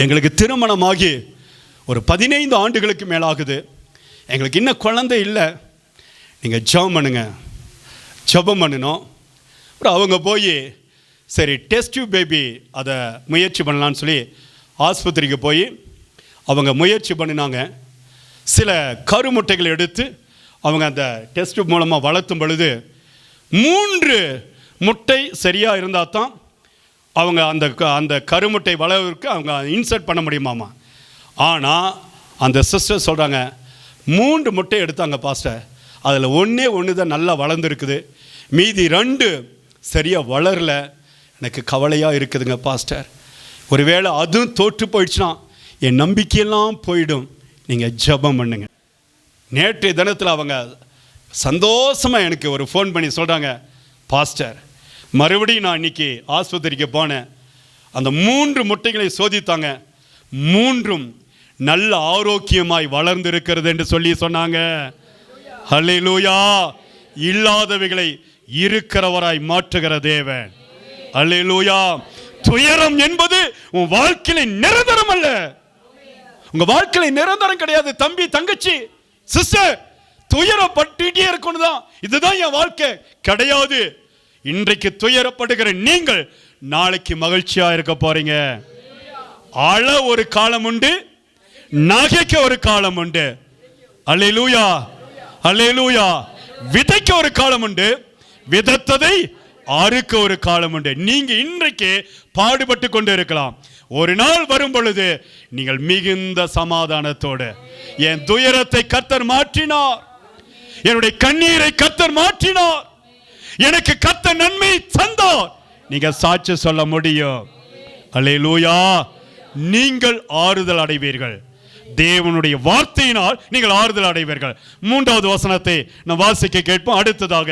A: எங்களுக்கு திருமணமாகி ஒரு 15 ஆண்டுகளுக்கு மேலாகுது, எங்களுக்கு இன்னும் குழந்தை இல்லை, நீங்கள் ஜெபம் பண்ணுங்க. ஜெபம் பண்ணினோம். அப்புறம் அவங்க போய் சரி டெஸ்ட் டியூப் பேபி அதை முயற்சி பண்ணலான்னு சொல்லி ஆஸ்பத்திரிக்கு போய் அவங்க முயற்சி பண்ணினாங்க. சில கருமுட்டைகளை எடுத்து அவங்க அந்த டெஸ்ட் டியூப் மூலமாக வளர்த்தும் பொழுது 3 முட்டை சரியாக இருந்தால் தான் அவங்க அந்த கருமுட்டை வளர்வுக்கு அவங்க இன்சர்ட் பண்ண முடியுமாமா. ஆனால் அந்த சிஸ்டர் சொல்கிறாங்க, 3 முட்டை எடுத்தாங்க பாஸ்டர், அதில் ஒன்று தான் நல்லா வளர்ந்துருக்குது, மீதி 2 சரியாக வளரல. எனக்கு கவலையாக இருக்குதுங்க பாஸ்டர், ஒருவேளை அதுவும் தோற்று போயிடுச்சுன்னா என் நம்பிக்கையெல்லாம் போயிடும், நீங்கள் ஜெபம் பண்ணுங்க. நேற்றைய தினத்தில் அவங்க சந்தோஷமாக எனக்கு ஒரு ஃபோன் பண்ணி சொல்கிறாங்க, பாஸ்டர் மறுபடியும் நான் இன்னைக்கு ஆஸ்பத்திரிக்கு போனேன், அந்த 3 முட்டைகளை சோதித்தாங்க, 3ம் நல்ல ஆரோக்கியமாய் வளர்ந்திருக்கிறது என்று சொல்லி சொன்னாங்க. ஹல்லேலூயா. இல்லாதவைகளை இருக்கிறவராய் மாற்றுகிற தேவன். ஹல்லேலூயா. துயரம் என்பது உன் வாழ்க்கையில நிரந்தரம் அல்ல. உங்க வாழ்க்கையில நிரந்தரம் கிடையாது. தம்பி, தங்கச்சி, சிஸ்டர், துயரப்பட்டுட்டே இருக்கணும் தான் இதுதான் என் வாழ்க்கை கிடையாது. இன்றைக்கு துயரப்படுகிற நீங்கள் நாளைக்கு மகிழ்ச்சியா இருக்க போறீங்க. அழ ஒரு காலம் உண்டு, நகைக்க ஒரு காலம் உண்டு. அல்லேலூயா, அல்லேலூயா. விதைக்க ஒரு காலம் உண்டு, விதைத்ததை அறுக்க ஒரு காலம் உண்டு. நீங்க இன்றைக்கு பாடுபட்டு கொண்டு இருக்கலாம். ஒரு நாள் வரும் பொழுது நீங்கள் மிகுந்த சமாதானத்தோடு, என் துயரத்தை கர்த்தர் மாற்றினார், என்னுடைய கண்ணீரை கர்த்தர் மாற்றினார், எனக்கு கர்த்தர் நன்மை தந்தார், நீங்க சாட்சி சொல்ல முடியும். அல்லேலூயா. நீங்கள் ஆறுதல் அடைவீர்கள். தேவனுடைய வார்த்தையினால் நீங்கள் ஆறுதல் அடைவீர்கள். 3வது வசனத்தை நாம் வாசிக்க கேட்போம். அடுத்ததாக,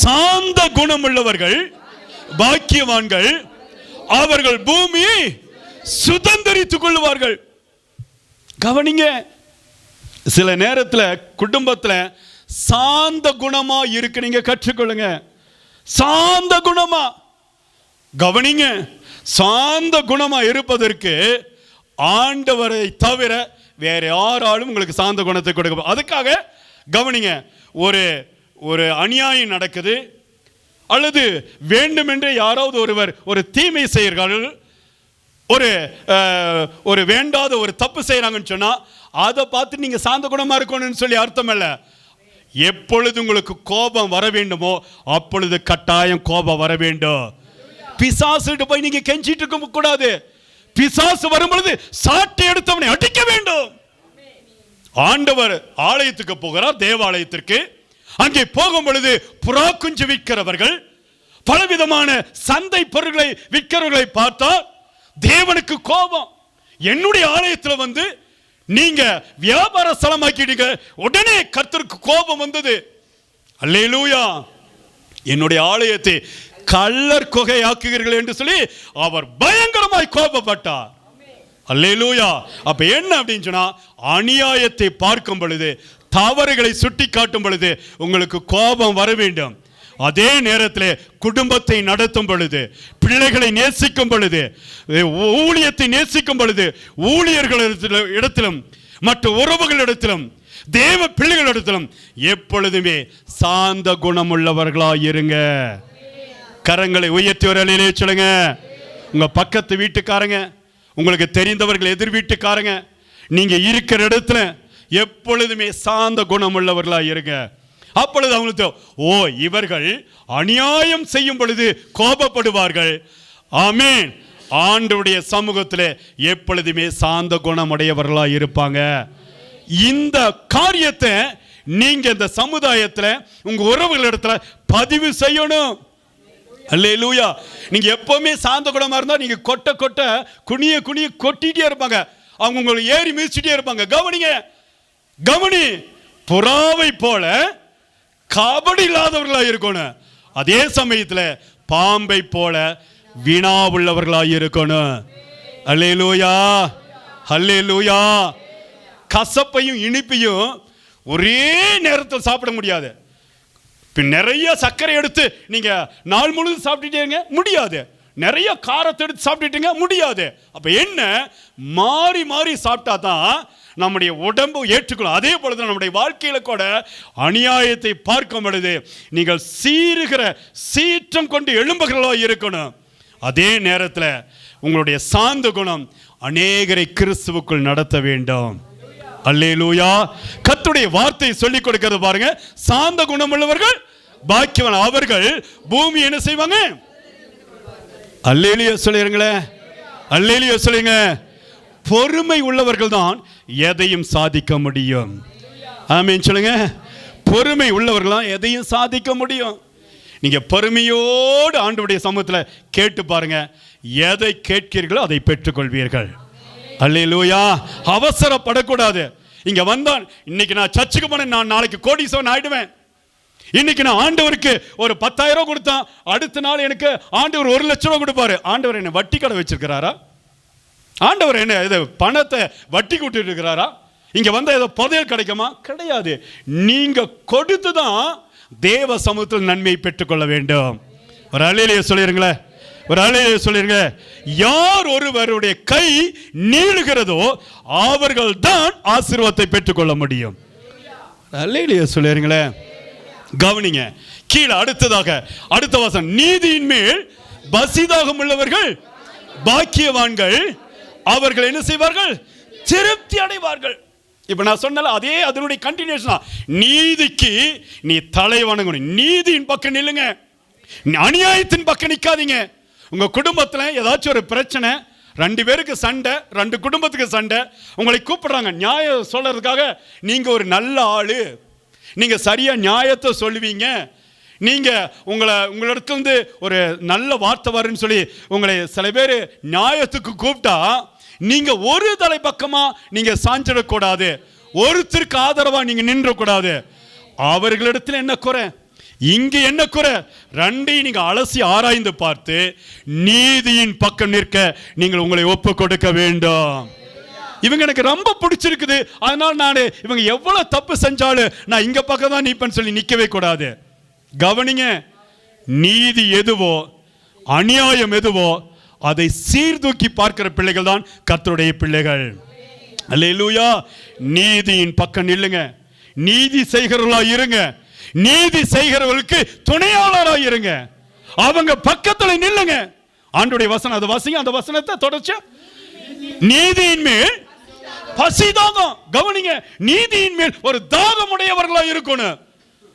A: சாந்த குணமுள்ளவர்கள் பாக்கியவான்கள், அவர்கள் பூமியை சுதந்தரித்துக் கொள்வார்கள். கவனிங்க, சில நேரத்தில் குடும்பத்தில் சாந்த குணமா இருக்கு, நீங்க கற்றுக்கொள்ளுங்க. சாந்த குணமா கவனிங்க. சாந்த குணமா இருப்பதற்கு ஆண்டவரை தவிர வேற யாராலும் உங்களுக்கு சாந்த குணத்தை கொடுக்க. அதுக்காக கவனிங்க, ஒரு அநியாயம் நடக்குது, அல்லது வேண்டுமென்றே யாராவது ஒருவர் ஒரு தீமை செய்கிறார்கள், ஒரு வேண்டாத ஒரு தப்பு செய்யறாங்கன்னு சொன்னா அதை பார்த்து நீங்க சாந்த குணமா இருக்கணும்னு சொல்லி அர்த்தம் இல்ல. எப்பொழுது உங்களுக்கு கோபம் வர வேண்டுமோ அப்பொழுது கட்டாயம் கோபம் வர வேண்டும். பிசாசு போய் நீங்க கெஞ்சிட்டு இருக்க கூடாது. பிசாசு வரும் பொழுது சாட்டை எடுத்தவனை அடிக்க வேண்டும். ஆண்டவர் ஆலயத்துக்கு போகிறார், தேவாலயத்திற்கு. அங்கே போகும் பொழுது புறா குஞ்சு விற்கிறவர்கள், பலவிதமான சந்தை பொருட்களை விற்கிறவர்களை பார்த்தால் தேவனுக்கு கோபம். என்னுடைய ஆலயத்தில் வந்து நீங்க வியாபார ஸ்தலமாக்கிட்டீங்க, உடனே கர்த்தருக்கு கோபம் வந்தது. அல்லேலூயா. என்னுடைய ஆலயத்தை கள்ளர் குகையாக்குகிறீர்கள் என்று சொல்லி அவர் பயங்கரமாய் கோபப்பட்டார். அல்லேலூயா. அப்ப என்ன அப்படின்னு சொன்னா, அநியாயத்தை பார்க்கும் பொழுது, தவறுகளை சுட்டி காட்டும் பொழுது உங்களுக்கு கோபம் வர வேண்டும். அதே நேரத்தில் குடும்பத்தை நடத்தும் பொழுது, பிள்ளைகளை நேசிக்கும் பொழுது, ஊழியத்தை நேசிக்கும் பொழுது, ஊழியர்கள் இடத்திலும் மற்ற உறவுகளிடத்திலும் தேவ பிள்ளைகளிடத்திலும் எப்பொழுதுமே சாந்த குணமுள்ளவர்களாய் இருங்க. கரங்களை உயர்த்தி ஒரு அலையிலே சொல்லுங்க. உங்க பக்கத்து வீட்டுக்காரங்க, உங்களுக்கு தெரிந்தவர்கள், எதிர் வீட்டுக்காரங்க, நீங்க இருக்கிற இடத்துல எப்பொழுதுமே சாந்த குணமுள்ளவர்களா இருங்க. அப்பொழுது அவங்களுக்கு ஓ, இவர்கள் அநியாயம் செய்யும் பொழுது கோபப்படுவார்கள். ஆமென். ஆண்டவருடைய சமூகத்தில் எப்பொழுதுமே சாந்த குணமுடையவர்களா இருப்பாங்க. இந்த காரியத்தை நீங்க இந்த சமுதாயத்தில் உங்க உறவுகளிடத்துல பதிவு செய்யணும். அல்லேலூயா. நீங்க எப்பவுமே சாந்த குணமா இருந்தா நீங்க கொட்ட குனிய கொட்டிட்டே இருப்பாங்க, அவங்க உங்களை ஏறி மிதிச்சுட்டே இருப்பாங்க. கவனிங்க, கவனி. புறாவை போல கபடி இல்லாதவர்களா இருக்கணும். அதே சமயத்தில் பாம்பை போல வினா உள்ளவர்களா இருக்கணும். அல்லேலூயா, அல்லேலூயா. கசப்பையும் இனிப்பையும் ஒரே நேரத்தில் சாப்பிட முடியாது. நிறைய சர்க்கரை எடுத்து நீங்க நாள் முழுவதும் சாப்பிட்டுட்டீங்க முடியாது. நிறைய காரத்தை எடுத்து சாப்பிட்டுட்டீங்க முடியாது. அப்ப என்ன, மாறி மாறி சாப்பிட்டா தான் நம்முடைய உடம்பு ஏற்றுக்கணும். அதே போலதான் நம்முடைய வாழ்க்கையில கூட அநியாயத்தை பார்க்கும் பொழுது நீங்கள் சீறுகிற சீற்றம் கொண்டு எழும்புகளோ இருக்கணும். அதே நேரத்தில் உங்களுடைய சாந்த குணம் அநேகரை கிறிஸ்துவுக்குள் நடத்த வேண்டும். அல்லேலூயா. கர்த்தருடைய வார்த்தை சொல்லிக் கொடுக்கிறது பாருங்க. சாந்த குணம் உள்ளவர்கள் பாக்கியவான், அவர்கள் பூமி என்ன செய்வாங்க? அல்லேலூயா சொல்லுங்களே, அல்லேலூயா சொல்லுங்க. பொறுமை உள்ளவர்கள் தான் எதையும் சாதிக்க முடியும். ஆமென் சொல்லுங்க. பொறுமை உள்ளவர்கள் தான் எதையும் சாதிக்க முடியும். நீங்க பொறுமையோடு ஆண்டவருடைய சமூகத்தில் கேட்டு பாருங்க, எதை கேட்கிறீர்களோ அதை பெற்றுக்கொள்வீர்கள். அல்லேலூயா. அவசரப்படக்கூடாது. இங்க வந்தான், இன்னைக்கு நான் சர்ச்சுக்கு போனேன், நான் நாளைக்கு கோடீஸ்வரன் ஆயிடுவேன். இன்னைக்கு நான் ஆண்டவருக்கு ஒரு 10,000 ரூபாய் கொடுத்தா அடுத்த நாள் எனக்கு ஆண்டவர் 1,00,000 ரூபாய் கொடுப்பாரு. ஆண்டவர் என்ன வட்டி கடை வச்சிருக்கிறாரா? ஆண்டவர் என்ன இதை பணத்தை வட்டி கூட்டிட்டு இருக்கிறாரா? இங்க வந்த ஏதோ புதையல் கிடைக்குமா? கிடையாது. நீங்க கொடுத்துதான் தேவ சமூகத்தில் நன்மையை பெற்றுக்கொள்ள வேண்டும். ஒரு அல்லேலூயா சொல்லிருங்களே, ஒரு அல்லேலூயா சொல்லிருங்க. யார் ஒருவருடைய கை நீளுகிறதோ அவர்கள் தான் ஆசீர்வாதத்தை பெற்றுக்கொள்ள முடியும். அல்லேலூயா சொல்லிருங்களே. கவனிங்க, கீழே அடுத்ததாக அடுத்த வசனம், நீதியின் மேல் பசிதாகம் உள்ளவர்கள் பாக்கியவான்கள், அவர்கள் என்ன செய்வார்கள்? திருப்தி அடைவார்கள். இப்ப நான் சொன்னால அதே அதனுடைய கண்டினியூஷன். நீதிக்கு நீ தலை வணங்கணும், நீதியின் பக்கம் நில்லுங்க, அநியாயத்தின் பக்கம் நிக்காதீங்க. உங்க குடும்பத்துல ஏதாச்சும் ஒரு பிரச்சனை, 2 பேருக்கு சண்டை, 2 குடும்பத்துக்கு சண்டை, உங்களை கூப்பிடுறாங்க நியாயம் சொல்றதுக்காக. நீங்க ஒரு நல்ல ஆளு, நீங்க சரியா நியாயத்தை சொல்லுவீங்க, நீங்க உங்களிடத்திலிருந்து ஒரு நல்ல வார்த்தை வருன்னு சொல்லி உங்களை சில பேர் நியாயத்துக்கு கூப்பிட்டா நீங்க ஒரு தலை பக்கமா நீங்க சாஞ்சிடக்கூடாது, ஒருத்தருக்கு ஆதரவா நீங்க நின்றக்கூடாது. அவர்களிடத்தில் என்ன குறை, இங்க என்ன குறை, 2ஐயும் நீங்க அலசி ஆராய்ந்து பார்த்து நீதியின் பக்கம் நிற்க நீங்கள் உங்களை ஒப்பு கொடுக்க வேண்டும். இவங்க எனக்கு ரொம்ப பிடிச்சிருக்குது, அதனால நான் இவங்க எவ்வளவு தப்பு செஞ்சாலும் நான் இங்க பக்கம் தான் நிற்பேன்னு சொல்லி நிக்கவே கூடாது. கவனிங்க, நீதி எதுவோ அநியாயம் எதுவோ அதை சீர்தூக்கி பார்க்கிற பிள்ளைகள் தான் கர்த்தருடைய பிள்ளைகள். அல்லேலூயா. நீதியின் பக்கம் நில்லுங்க, நீதி செய்கிறவர்களா இருங்க, நீதி செய்கிறவர்களுக்கு துணையாளராக இருங்க, அவங்க பக்கத்துல நில்லுங்க. ஆண்டவருடைய வசனம் அது வாசிங்க, அந்த வசனத்தை தொடர்ச்சி. நீதியின் மேல் பசிதாகம். கவனிங்க, நீதியின் மேல் ஒரு தாகம் உடையவர்களா இருக்கணும்.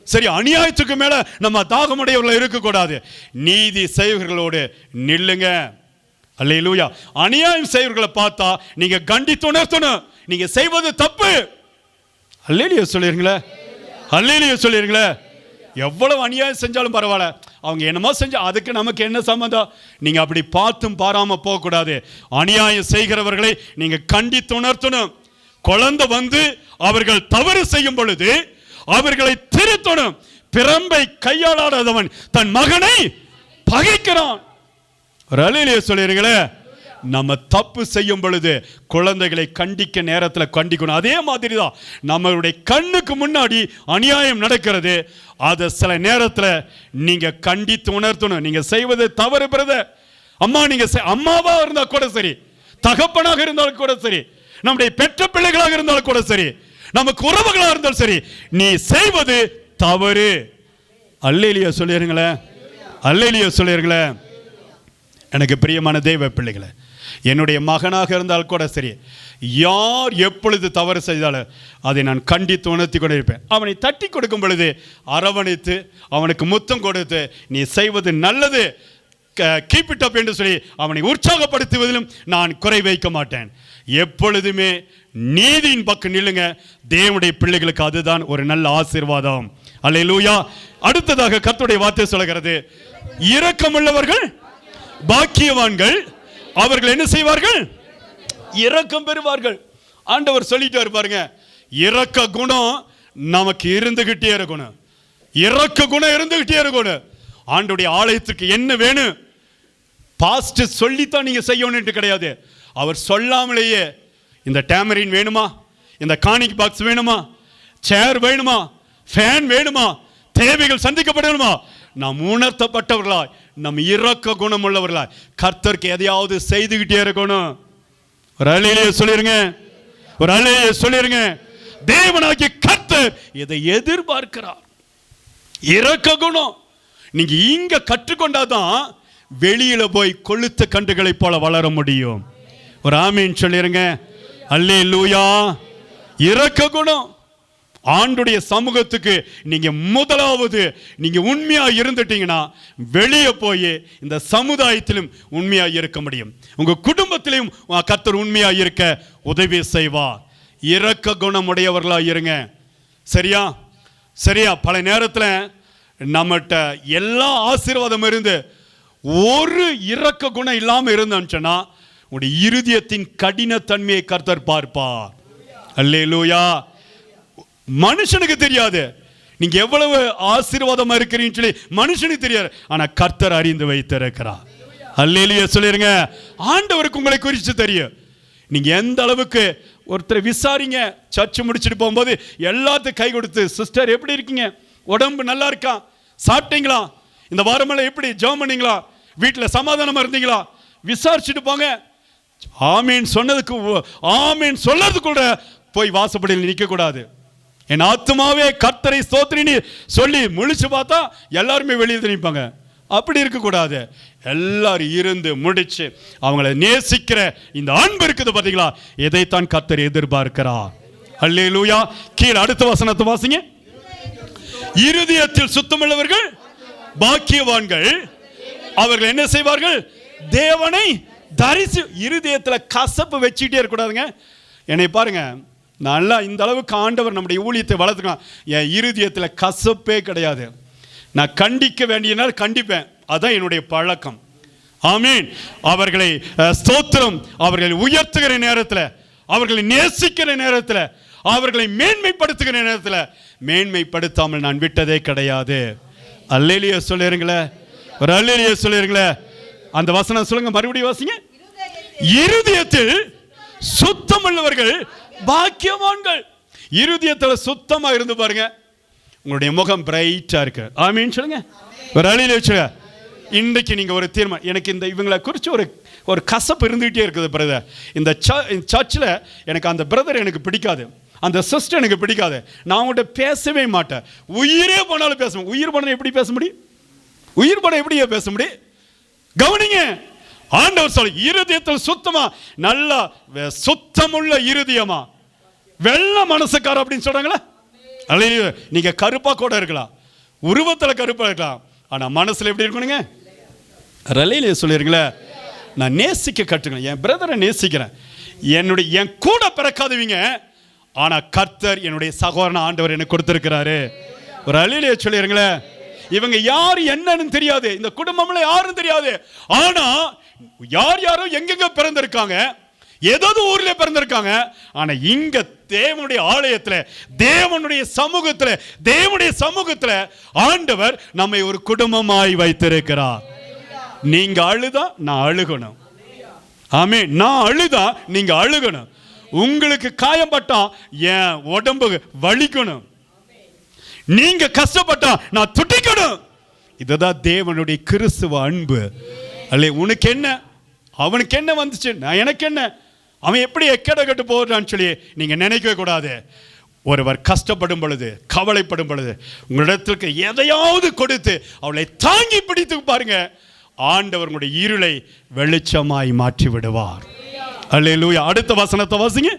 A: சரி, அநியாயத்துக்கு மேல நம்ம தாகமுடையவர்களா இருக்க கூடாது. நீதி செய்வர்களோடு நில்லுங்க. அல்லேலூயா. அநியாயம் செய்வர்களை பார்த்தா நீங்க கண்டித்து உணர்த்தணும், நீங்க செய்வது தப்பு. அல்லேலூயா சொல்லிருங்களே, அல்லேலூயா சொல்லிருங்களே. எவ்வளவு அநியாயம் செஞ்சாலும் பரவாயில்ல, அவங்க என்னமோ செஞ்சா அதுக்கு நமக்கு என்ன சம்பந்தம்? நீங்க அப்படி பார்த்தும் பாராம போக கூடாது. அநியாயம் செய்கிறவர்களை நீங்க கண்டித்து உணர்த்தணும். குழந்தை வந்து அவர்கள் தவறு செய்யும் பொழுது அவர்களை திருத்தணும். பிரம்பை கையாளாதவன் தன் மகனை பகைக்கிறான். சொல்லிருங்களே, நம்ம தப்பு செய்யும் பொழுது குழந்தைகளை கண்டிக்க நேரத்தில் கண்டிக்கணும். அதே மாதிரி தான் நம்மளுடைய கண்ணுக்கு முன்னாடி அநியாயம் நடக்கிறது, அதை சில நேரத்தில் நீங்க கண்டித்து உணர்த்தணும். நீங்க செய்வது தவறு பிரதர். அம்மா, நீங்க அம்மாவா இருந்தா கூட சரி, தகப்பனாக இருந்தாலும் கூட சரி, நம்முடைய பெற்ற பிள்ளைகளாக இருந்தாலும் கூட சரி, நமக்கு உறவுகளாக இருந்தாலும் சரி, நீ செய்வது தவறு. அல்லேலூயா சொல்லிருங்களே, அல்லேலூயா சொல்லிருங்களே. எனக்கு பிரியமான தெய்வ பிள்ளைகளே, என்னுடைய மகனாக இருந்தால் கூட சரி, யார் எப்பொழுது தவறு செய்தாலும் அதை நான் கண்டித்து உணர்த்தி கொண்டு இருப்பேன். அவனை தட்டி கொடுக்கும் பொழுது அரவணைத்து அவனுக்கு முத்தம் கொடுத்து நீ செய்வது நல்லது, கீப் இட் அப் என்று சொல்லி அவனை உற்சாகப்படுத்துவதிலும் நான் குறை வைக்க மாட்டேன். எப்பொழுதுமே நீதியின் பக்கம் நில்லுங்க. தேவனுடைய பிள்ளைகளுக்கு அதுதான் ஒரு நல்ல ஆசீர்வாதம். அல்லேலூயா. அடுத்ததாக கர்த்தருடைய வார்த்தை சொல்கிறது, இரக்கமுள்ளவர்கள் பாக்கியவான்கள், அவர்கள் என்ன செய்வார்கள்? இரக்கம் பெறுவார்கள். ஆண்டவர் சொல்லிட்டு இருப்பாருங்க, இரக்க குணம் நமக்கு இருந்துகிட்டே இருக்கணும், இரக்க குணம் இருந்துகிட்டே இருக்கணும். ஆண்டவருடைய ஆலயத்துக்கு என்ன வேணும்? பாஸ்ட் சொல்லித்தான் நீங்க செய்யணும்னு கிடையாது. அவர் சொல்லாமலேயே இந்த டேமரின் வேணுமா, இந்த காணிக் பாக்ஸ் வேணுமா, சேர் வேணுமா, ஃபேன் வேணுமா, தேவைகள் சந்திக்கப்படணுமா, நாம் உணர்த்தப்பட்டவர்களாய், நம் இரக்க குணம் உள்ளவர்களாய் கர்த்தருக்கு எதையாவது செய்துகிட்டே இருக்கணும். ஒரு அல்லேலூயா சொல்லிருங்க, ஒரு அல்லேலூயா சொல்லிருங்க. தேவனாகிய கர்த்தர் இதை எதிர்பார்க்கிறார், இரக்க குணம். நீங்க இங்க கற்றுக்கொண்டாதான் வெளியில போய் கொளுத்த கண்டுகளை போல வளர முடியும். ஒரு ஆமீன் சொல்லிருங்க. அல்லேலூயா. இரக்க குணம். ஆண்டுடைய சமூகத்துக்கு நீங்க முதலாவது நீங்க உண்மையா இருந்துட்டீங்கன்னா வெளியே போய் இந்த சமுதாயத்திலும் உண்மையா இருக்க முடியும். உங்க குடும்பத்திலும் கர்த்தர் உண்மையா இருக்க உதவி செய்வார். இரக்க குணம் உடையவர்களா இருங்க. சரியா சரியா. பல நேரத்தில் நம்மகிட்ட எல்லா ஆசீர்வாதம் இருந்து ஒரு இரக்க குணம் இல்லாம இருந்துச்சுன்னா உங்களுடைய இருதயத்தின் கடினத்தன்மையை கர்த்தர் பார்ப்பார். அல்லேலூயா. மனுஷனுக்கு தெரியாது நீங்க எவ்வளவு ஆசீர்வாதமா இருக்கிறீங்கன்னு சொல்லி மனுஷனுக்கு தெரியாது, ஆனா கர்த்தர் அறிந்து வைத்திருக்கிறார். அல்லேலூயா சொல்லிருங்க. ஆண்டவருக்கு உங்களை குறித்து தெரியும். நீங்க எந்த அளவுக்கு ஒருத்தரை விசாரிங்க. சர்ச்சு முடிச்சுட்டு போகும்போது எல்லாத்துக்கும் கை கொடுத்து, சிஸ்டர் எப்படி இருக்கீங்க, உடம்பு நல்லா இருக்கா, சாப்பிட்டீங்களா, இந்த வாரமெல்லாம் எப்படி ஜெபம் பண்ணீங்களா, வீட்டில் சமாதானமா இருந்தீங்களா, விசாரிச்சுட்டு போங்க. ஆமீன் சொன்னதுக்கு ஆமீன் சொல்லறதுக்குள்ள போய் வாசப்படியில் நிற்க கூடாது. என் ஆத்துமாவே கர்த்தரை ஸ்தோத்திரின்னு சொல்லி முழிச்சு பார்த்தா எல்லாருமே வெளியே நிற்பாங்க. அப்படி இருக்கக்கூடாது. எல்லாரும் இருந்து முடிச்சு அவங்களை நேசிக்கிற இந்த அன்பு இருக்குது பார்த்தீங்களா, எதைத்தான் கர்த்தர் எதிர்பார்க்கிறார். அல்லேலூயா. கீழே அடுத்த வசனத்தை வாசிங்க. இருதயத்தில் சுத்தமுள்ளவர்கள் பாக்கியவான்கள், அவர்கள் என்ன செய்வார்கள், தேவனை தரிசி. இருதயத்தில் கசப்பு வச்சுக்கிட்டே இருக்கக்கூடாதுங்க. என்னை பாருங்க, நல்லா இந்த அளவுக்கு ஆண்டவர் நம்முடைய ஊழியத்தை வளர்த்துக்கலாம். என் இருதயத்தில் கசப்பே கிடையாது. நான் கண்டிக்க வேண்டியனால் கண்டிப்பேன், அதான் என்னுடைய பழக்கம். ஆமீன். அவர்களை ஸ்தோத்திரம், அவர்களை உயர்த்துகிற நேரத்தில், அவர்களை நேசிக்கிற நேரத்தில், அவர்களை மேன்மைப்படுத்துகிற நேரத்தில் மேன்மைப்படுத்தாமல் நான் விட்டதே கிடையாது. அல்லேலூயா சொல்லிருங்களே, ஒரு அல்லேலூயா சொல்லிருங்களே. அந்த வசனம் சொல்லுங்க, மறுபடியும் வாசிங்க. இருதயத்தில் சுத்தமுள்ளவர்கள் பாக்கியவான்கள். இருதயத்தில் சுத்தமா இருந்து பாருங்க, உங்களுடைய முகம் பிரைட்டா இருக்கு. ஆமீன் சொல்லுங்க, ஒரு அழியில வச்சுங்க. இன்றைக்கு நீங்க ஒரு தீர்மானம், எனக்கு இந்த இவங்களை குறித்து ஒரு கசப்பு இருந்துகிட்டே இருக்குது பிரதர், இந்த சர்ச்சில் எனக்கு அந்த பிரதர் எனக்கு பிடிக்காது, அந்த சிஸ்டர் எனக்கு பிடிக்காது, நான் அவங்கள்ட்ட பேசவே மாட்டேன். உயிரே போனாலும் பேச, உயிர் போன எப்படி பேச முடியும், உயிர் போன எப்படி பேச முடியும்? கவனிங்க, ஆண்டவர் சொல்ல இருதயத்தில் சுத்தமா, நல்லா சுத்தமுள்ள இருதயமா, வெள்ள மனசுக்கார அப்படின்னு சொல்றாங்களா. அல்லேலூயா. நீங்க கருப்பா கூட இருக்கலாம், உருவத்தில் கருப்பா இருக்கலாம், ஆனா மனசுல எப்படி இருக்கணுங்க. அல்லேலூயா சொல்லிருங்களே. நான் நேசிக்க கற்றுக்கணும், என் பிரதரை நேசிக்கிறேன். என் கூட பிறக்காதவங்க, ஆனா கர்த்தர் என்னுடைய சகோதரன் ஆண்டவர் எனக்கு கொடுத்திருக்கிறாரு. ஒரு அல்லேலூயா சொல்லிருங்களே. இவங்க யாரு என்னன்னு தெரியாது, இந்த குடும்பம்ல யாரும் தெரியாது, ஆனா யார் யாரோ எங்கெங்க பிறந்திருக்காங்க, ஏதாவது ஊர்ல பிறந்திருக்காங்க, ஆனா இங்க தேவனுடைய ஆலயத்துல, தேவனுடைய சமூகத்துல ஆண்டவர் நம்மை ஒரு குடும்பமாய் வைத்திருக்கிறார். நீங்க அழுதா நான் அழுகணும். ஆமென். நான் அழுதா நீங்க அழுகணும். உங்களுக்கு காயப்பட்டா என் உடம்பு வலிக்கணும். நீங்க கஷ்டப்பட்டா நான் துடிக்கணும். இதுதான் தேவனுடைய கிறிஸ்துவ அன்பு. அல்ல, உனக்கு என்ன, அவனுக்கு என்ன வந்துச்சு, நான் எனக்கு என்ன, அவன் எப்படி எக்கட கட்டு போடுறான்னு சொல்லி நீங்க நினைக்கவே கூடாது. ஒருவர் கஷ்டப்படும் பொழுது, கவலைப்படும் பொழுது உங்களிடத்திற்கு எதையாவது கொடுத்து அவளை தாங்கி பிடித்து பாருங்க, ஆண்டவர் உங்களுடைய இருளை வெளிச்சமாய் மாற்றி விடுவார். அல்லேலூயா. அடுத்த வசனத்தை வாசிங்க.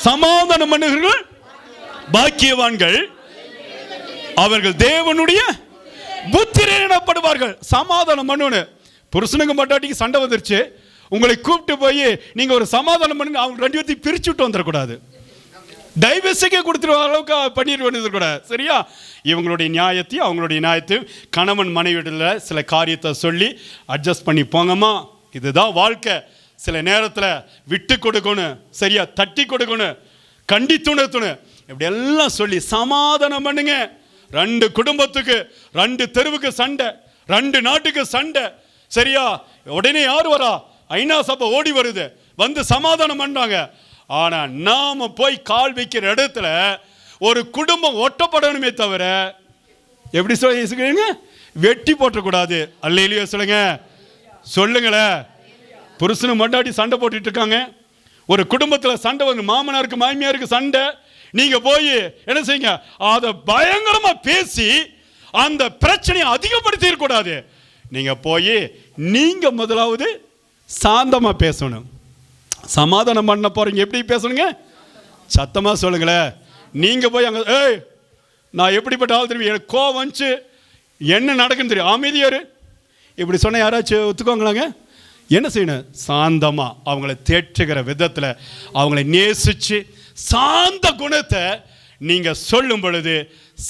A: சமாதானம் பண்ணுகிறவர்கள் பாக்கியவான்கள், அவர்கள் தேவனுடைய புத்திரர் எனப்படுவார்கள். சமாதானம் பண்ணணும். புருஷனுக்கு மட்டாட்டிக்கு சண்டை வந்துருச்சு, உங்களை கூப்பிட்டு போய் நீங்க ஒரு சமாதானம் பண்ணுங்க, அவங்க ரெண்டு பேர்த்தையும் பிரிச்சு விட்டு வந்துடக்கூடாது, டைவர்ஸுக்கே கொடுத்துருவ அளவுக்கு பண்ணிட்டு வந்துடக்கூடாது. சரியா? இவங்களுடைய நியாயத்தையும் அவங்களுடைய நியாயத்தையும் கணவன் மனைவியில் சில காரியத்தை சொல்லி அட்ஜஸ்ட் பண்ணி போங்கம்மா, இதுதான் வாழ்க்கை. சில நேரத்தில் விட்டு கொடுக்கணும், சரியா, தட்டி கொடுக்கணும், கண்டித்துணர்த்தணும், இப்படி எல்லாம் சொல்லி சமாதானம் பண்ணுங்க. ரெண்டு குடும்பத்துக்கு, ரெண்டு தெருவுக்கு சண்டை, ரெண்டு நாட்டுக்கு சண்டை, சரியா? உடனே யார் வரா? ஐநா சபை ஓடி வருது, வந்து சமாதானம் பண்றாங்க. ஆனா நாம போய் கால் வைக்கிற இடத்துல ஒரு குடும்பம் ஒட்டப்படணுமே தவிர எப்படி சொல்லுங்க, வெட்டி போட்டக்கூடாது. அல்லேலூயா சொல்லுங்க, சொல்லுங்களேன். புருஷனும் மண்டாட்டி சண்டை போட்டுட்டு இருக்காங்க, ஒரு குடும்பத்தில் சண்டை வந்து மாமனாருக்கு மாமியாருக்கு சண்டை, நீங்க போய் என்ன செய்யுங்க, அதை பயங்கரமா பேசி அந்த பிரச்சனையை அதிகப்படுத்தி இருக்கக்கூடாது. நீங்க போய் நீங்க முதலாவது சாந்தமா பேசணும். சமாதானம் பண்ண போறீங்க, எப்படி பேசணுங்க, சத்தமா சொல்லுங்களேன். நீங்க போய் அங்க ஏய் நான் எப்படிப்பட்ட ஆள் தெரியும், எனக்கு கோவம் வந்துச்சு, என்ன நடக்குன்னு தெரியும், அமைதியாரு, இப்படி சொன்ன யாராச்சும் ஒத்துக்கோங்களாங்க? என்ன செய்யணும்? சாந்தமா அவங்கள தேற்றுகிற விதத்துல அவங்களை நேசிச்சு சாந்த குணத்தை நீங்க சொல்லும் பொழுது